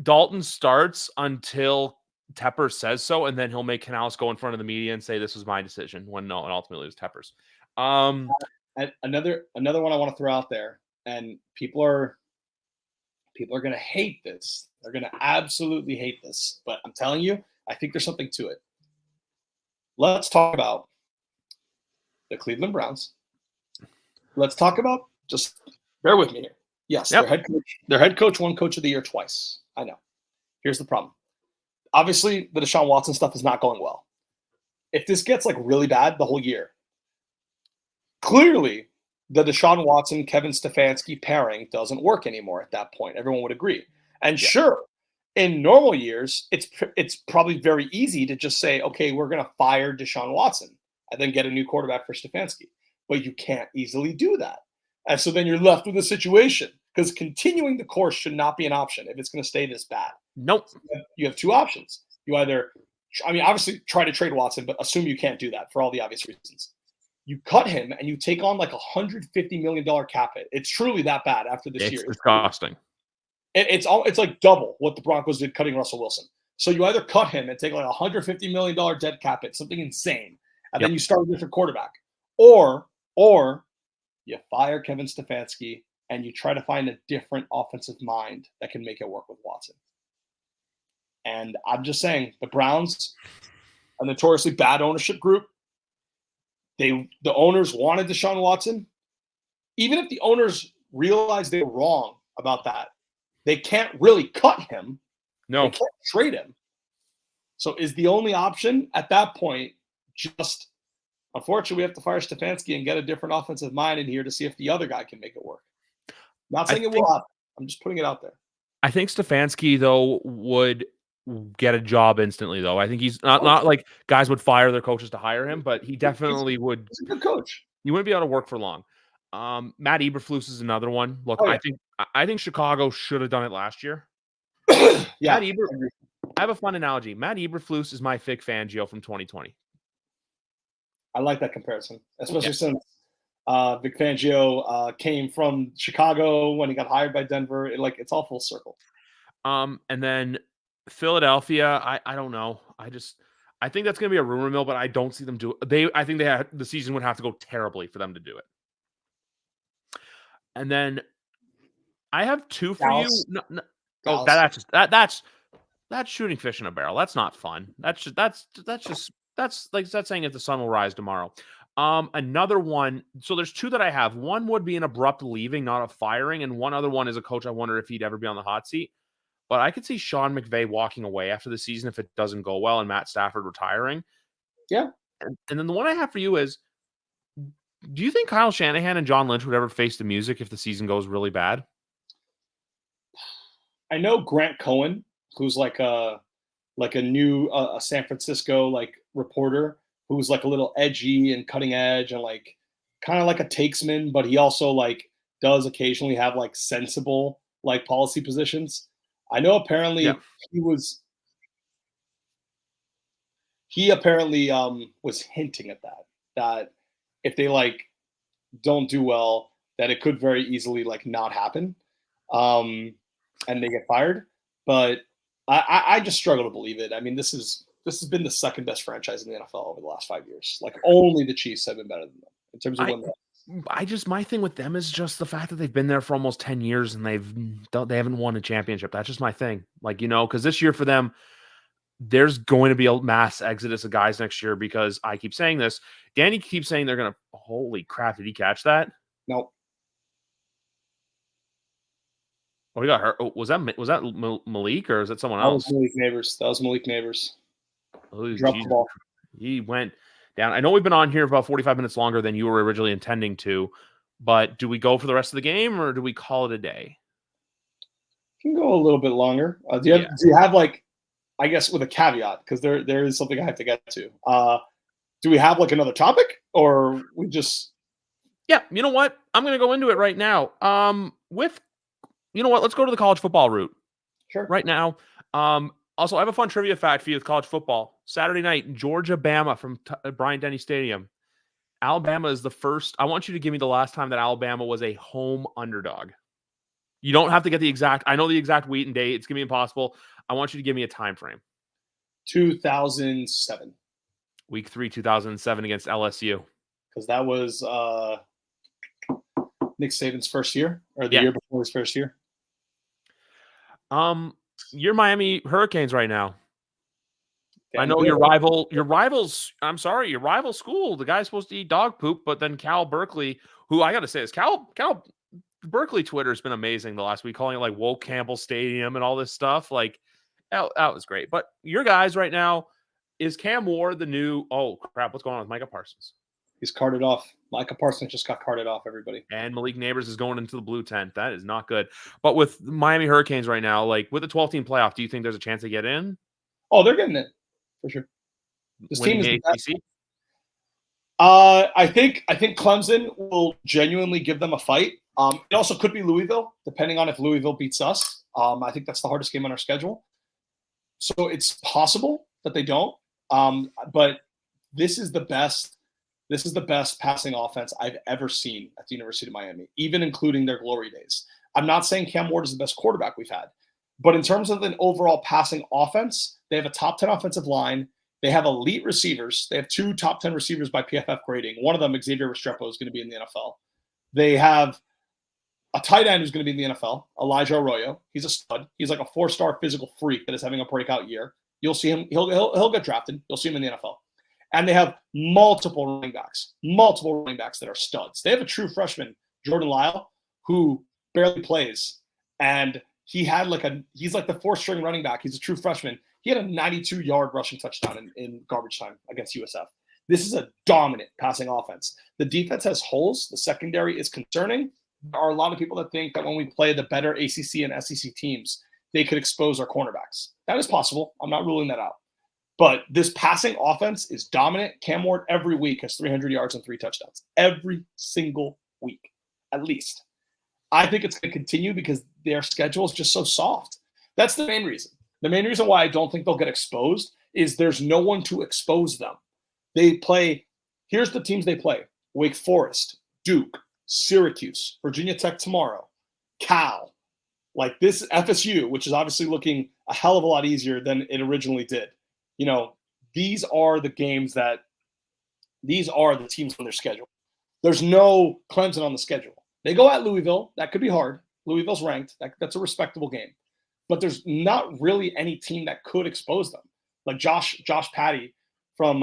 Dalton starts until Tepper says so, and then he'll make Canales go in front of the media and say this was my decision. When no, and ultimately it was Tepper's. Another one I want to throw out there, and people are going to hate this. They're going to absolutely hate this, but I'm telling you, I think there's something to it. Let's talk about the Cleveland Browns. Let's talk about, just bear with me here. Yes, their head coach won Coach of the Year twice. I know. Here's the problem. Obviously, the Deshaun Watson stuff is not going well. If this gets like really bad the whole year, clearly the Deshaun Watson, Kevin Stefanski pairing doesn't work anymore at that point. Everyone would agree. And sure, in normal years, it's probably very easy to just say, okay, we're going to fire Deshaun Watson and then get a new quarterback for Stefanski. But you can't easily do that. And so then you're left with a situation, because continuing the course should not be an option if it's going to stay this bad. Nope. You have two options. You either, obviously try to trade Watson, but assume you can't do that for all the obvious reasons. You cut him and you take on like $150 million cap hit. It's truly that bad after this year. It's disgusting. It's like double what the Broncos did cutting Russell Wilson. So you either cut him and take like $150 million dead cap hit, something insane, and then you start a different quarterback, or you fire Kevin Stefanski and you try to find a different offensive mind that can make it work with Watson. And I'm just saying, the Browns, a notoriously bad ownership group, the owners wanted Deshaun Watson. Even if the owners realized they were wrong about that, they can't really cut him. No. They can't trade him. So is the only option at that point just, unfortunately, we have to fire Stefanski and get a different offensive mind in here to see if the other guy can make it work. Not saying it will happen. I'm just putting it out there. I think Stefanski, though, would get a job instantly, though. I think he's not like guys would fire their coaches to hire him, but he definitely would. He's a good coach. He wouldn't be able to work for long. Matt Eberflus is another one. Look, I think Chicago should have done it last year. Yeah. I have a fun analogy. Matt Eberflus is my Vic Fangio from 2020. I like that comparison, especially since Vic Fangio came from Chicago when he got hired by Denver. It's all full circle. And then Philadelphia, I don't know. I think that's going to be a rumor mill, but I don't see them do it. I think the season would have to go terribly for them to do it. And then I have two for Dallas. you. No, that's shooting fish in a barrel. That's not fun. That's like saying if the sun will rise tomorrow. Another one. So there's two that I have. One would be an abrupt leaving, not a firing, and one other one is a coach. I wonder if he'd ever be on the hot seat. But I could see Sean McVay walking away after the season if it doesn't go well, and Matt Stafford retiring. Yeah. And then the one I have for you is, do you think Kyle Shanahan and John Lynch would ever face the music if the season goes really bad? I know Grant Cohen, who's like a new San Francisco reporter, who's like a little edgy and cutting edge and kind of like a takesman, but he also does occasionally have sensible policy positions. I know apparently he apparently was hinting at that if they don't do well, that it could very easily not happen, and they get fired. But I just struggle to believe it. I mean, this is this has been the second best franchise in the NFL over the last 5 years. Like only the Chiefs have been better than them in terms of win. My thing with them is just the fact that they've been there for almost 10 years and they haven't won a championship. That's just my thing. Like, because this year for them, there's going to be a mass exodus of guys next year because I keep saying this. Danny keeps saying they're going to, holy crap, did he catch that? Nope. Oh, he got hurt. Oh, was that Malik or is it someone else? That was Malik Neighbors. Oh, he dropped the ball. He went down. I know we've been on here about 45 minutes longer than you were originally intending to, but do we go for the rest of the game or do we call it a day? You can go a little bit longer. Do you have like, I guess with a caveat, because there is something I have to get to. Do we have like another topic or we just? Yeah, you know what? I'm going to go into it right now. You know what? Let's go to the college football route. Sure. Right now. Also, I have a fun trivia fact for you with college football. Saturday night, Georgia-Bama from Bryant-Denny Stadium. Alabama is the first. I want you to give me the last time that Alabama was a home underdog. You don't have to get the exact. I know the exact week and date. It's going to be impossible. I want you to give me a time frame. 2007. Week 3, 2007 against LSU. Because that was Nick Saban's first year or the year before his first year. You're Miami Hurricanes right now. Damn I know good. your rivals. I'm sorry, your rival school. The guy's supposed to eat dog poop, but then Cal Berkeley, who I got to say is Cal Berkeley Twitter has been amazing the last week, calling it like Woke Campbell Stadium and all this stuff. Like that was great. But your guys right now, is Cam Ward the new? Oh crap! What's going on with Micah Parsons? He's carted off. Micah Parsons just got carted off, everybody. And Malik Neighbors is going into the blue tent. That is not good. But with Miami Hurricanes right now, like with the 12-team playoff, do you think there's a chance they get in? Oh, they're getting it for sure. This team is the ACC? I think Clemson will genuinely give them a fight. It also could be Louisville, depending on if Louisville beats us. I think that's the hardest game on our schedule. So it's possible that they don't. But this is the best passing offense I've ever seen at the University of Miami, even including their glory days. I'm not saying Cam Ward is the best quarterback we've had, but in terms of an overall passing offense, they have a top 10 offensive line. They have elite receivers. They have 2 top 10 receivers by PFF grading. One of them, Xavier Restrepo, is going to be in the NFL. They have a tight end who's going to be in the NFL, Elijah Arroyo. He's a stud. He's like a 4-star physical freak that is having a breakout year. You'll see him. He'll get drafted. You'll see him in the NFL. And they have multiple running backs that are studs. They have a true freshman, Jordan Lyle, who barely plays. And he's like the 4th-string running back. He's a true freshman. He had a 92-yard rushing touchdown in garbage time against USF. This is a dominant passing offense. The defense has holes. The secondary is concerning. There are a lot of people that think that when we play the better ACC and SEC teams, they could expose our cornerbacks. That is possible. I'm not ruling that out. But this passing offense is dominant. Cam Ward every week has 300 yards and 3 touchdowns. Every single week, at least. I think it's going to continue because their schedule is just so soft. That's the main reason. The main reason why I don't think they'll get exposed is there's no one to expose them. They play – here's the teams they play. Wake Forest, Duke, Syracuse, Virginia Tech tomorrow, Cal. Like this FSU, which is obviously looking a hell of a lot easier than it originally did. These are the teams on their schedule. There's no Clemson on the schedule. They go at Louisville. That could be hard. Louisville's ranked. That's a respectable game. But there's not really any team that could expose them. Like Josh Patty from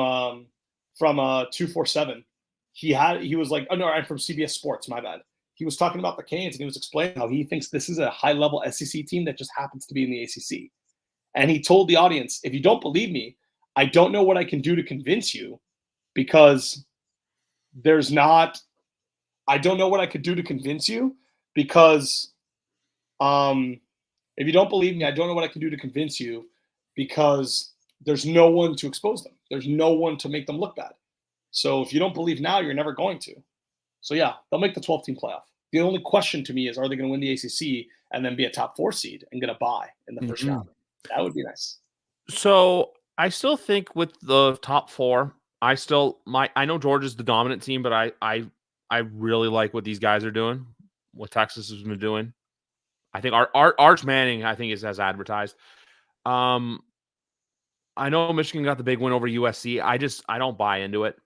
247. He was like, oh no, I'm from CBS Sports, my bad. He was talking about the Canes and he was explaining how he thinks this is a high-level SEC team that just happens to be in the ACC. And he told the audience, if you don't believe me, I don't know what I can do to convince you because I don't know what I could do to convince you because if you don't believe me, I don't know what I can do to convince you because there's no one to expose them. There's no one to make them look bad. So if you don't believe now, you're never going to. So yeah, they'll make the 12-team playoff. The only question to me is, are they going to win the ACC and then be a top 4 seed and get a bye in the first round? That would be nice. So I still think with the top 4, I know Georgia's the dominant team, but I really like what these guys are doing, what Texas has been doing. I think our Arch Manning, I think, is as advertised. I know Michigan got the big win over USC. I don't buy into it.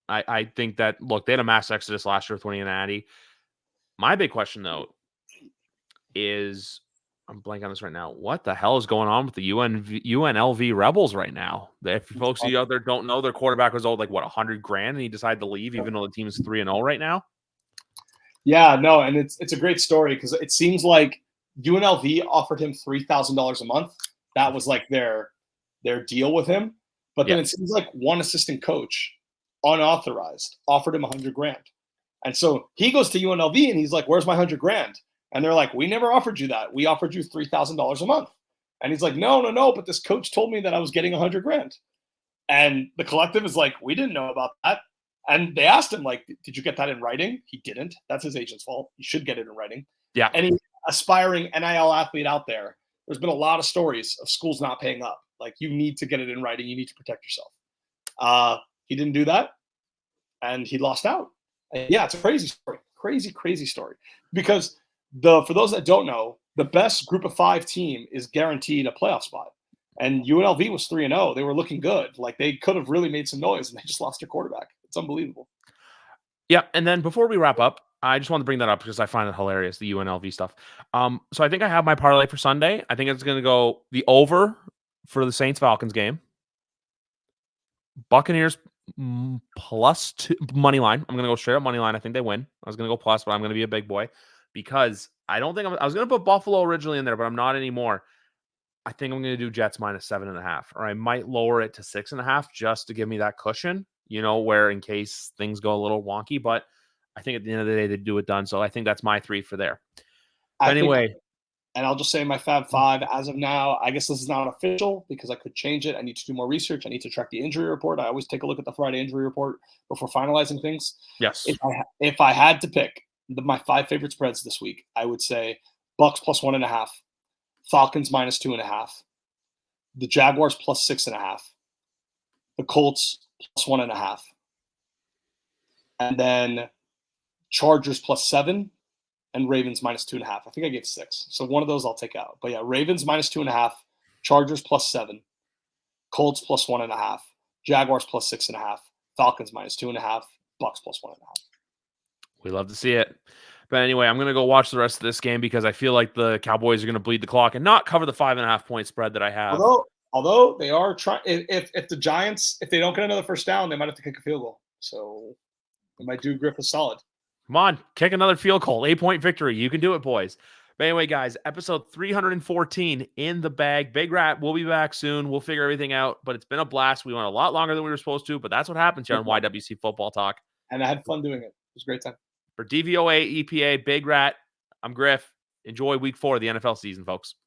I think that, look, they had a mass exodus last year with winning an Natty. My big question, though, is I'm blanking on this right now. What the hell is going on with the UNLV Rebels right now? If folks out there don't know, their quarterback was owed like what, $100,000, and he decided to leave, even though the team is 3-0 right now. Yeah, no, and it's a great story because it seems like UNLV offered him $3,000 a month. That was like their deal with him. But then it seems like one assistant coach, unauthorized, offered him $100,000, and so he goes to UNLV and he's like, "Where's my $100,000?" And they're like, "We never offered you that. We offered you $3,000 a month." And he's like, "No. But this coach told me that I was getting $100,000." And the collective is like, "We didn't know about that." And they asked him, like, "Did you get that in writing?" He didn't. That's his agent's fault. He should get it in writing. Yeah. Any aspiring NIL athlete out there, there's been a lot of stories of schools not paying up. Like, you need to get it in writing. You need to protect yourself. He didn't do that, and he lost out. And yeah, it's a crazy story. Crazy story. Because for those that don't know, the best group of 5 team is guaranteed a playoff spot. And UNLV was 3-0. They were looking good. Like, they could have really made some noise, and they just lost their quarterback. It's unbelievable. Yeah, and then before we wrap up, I just want to bring that up because I find it hilarious, the UNLV stuff. So I think I have my parlay for Sunday. I think it's going to go the over for the Saints-Falcons game. Buccaneers +2 money line. I'm going to go straight up money line. I think they win. I was going to go plus, but I'm going to be a big boy because I don't think I was going to put Buffalo originally in there, but I'm not anymore. I think I'm going to do Jets -7.5, or I might lower it to 6.5 just to give me that cushion, where in case things go a little wonky. But I think at the end of the day, they do it done. So I think that's my 3 for there. Anyway. And I'll just say my Fab 5 as of now. I guess this is not official because I could change it. I need to do more research. I need to track the injury report. I always take a look at the Friday injury report before finalizing things. Yes. If I had to pick my 5 favorite spreads this week, I would say Bucks +1.5, Falcons -2.5, the Jaguars +6.5, the Colts +1.5, and then Chargers +7. And Ravens -2.5. I think I gave 6. So one of those I'll take out. But yeah, Ravens -2.5, Chargers +7, Colts +1.5, Jaguars +6.5, Falcons -2.5, Bucks +1.5. We love to see it. But anyway, I'm going to go watch the rest of this game because I feel like the Cowboys are going to bleed the clock and not cover the 5.5 point spread that I have. Although they are trying, if the Giants, if they don't get another first down, they might have to kick a field goal. So they might do Griff a solid. Come on, kick another field goal. 8-point victory. You can do it, boys. But anyway, guys, episode 314 in the bag. Big Rat will be back soon. We'll figure everything out. But it's been a blast. We went a lot longer than we were supposed to, but that's what happens here on YWC Football Talk. And I had fun doing it. It was a great time. For DVOA, EPA, Big Rat, I'm Griff. Enjoy week 4 of the NFL season, folks.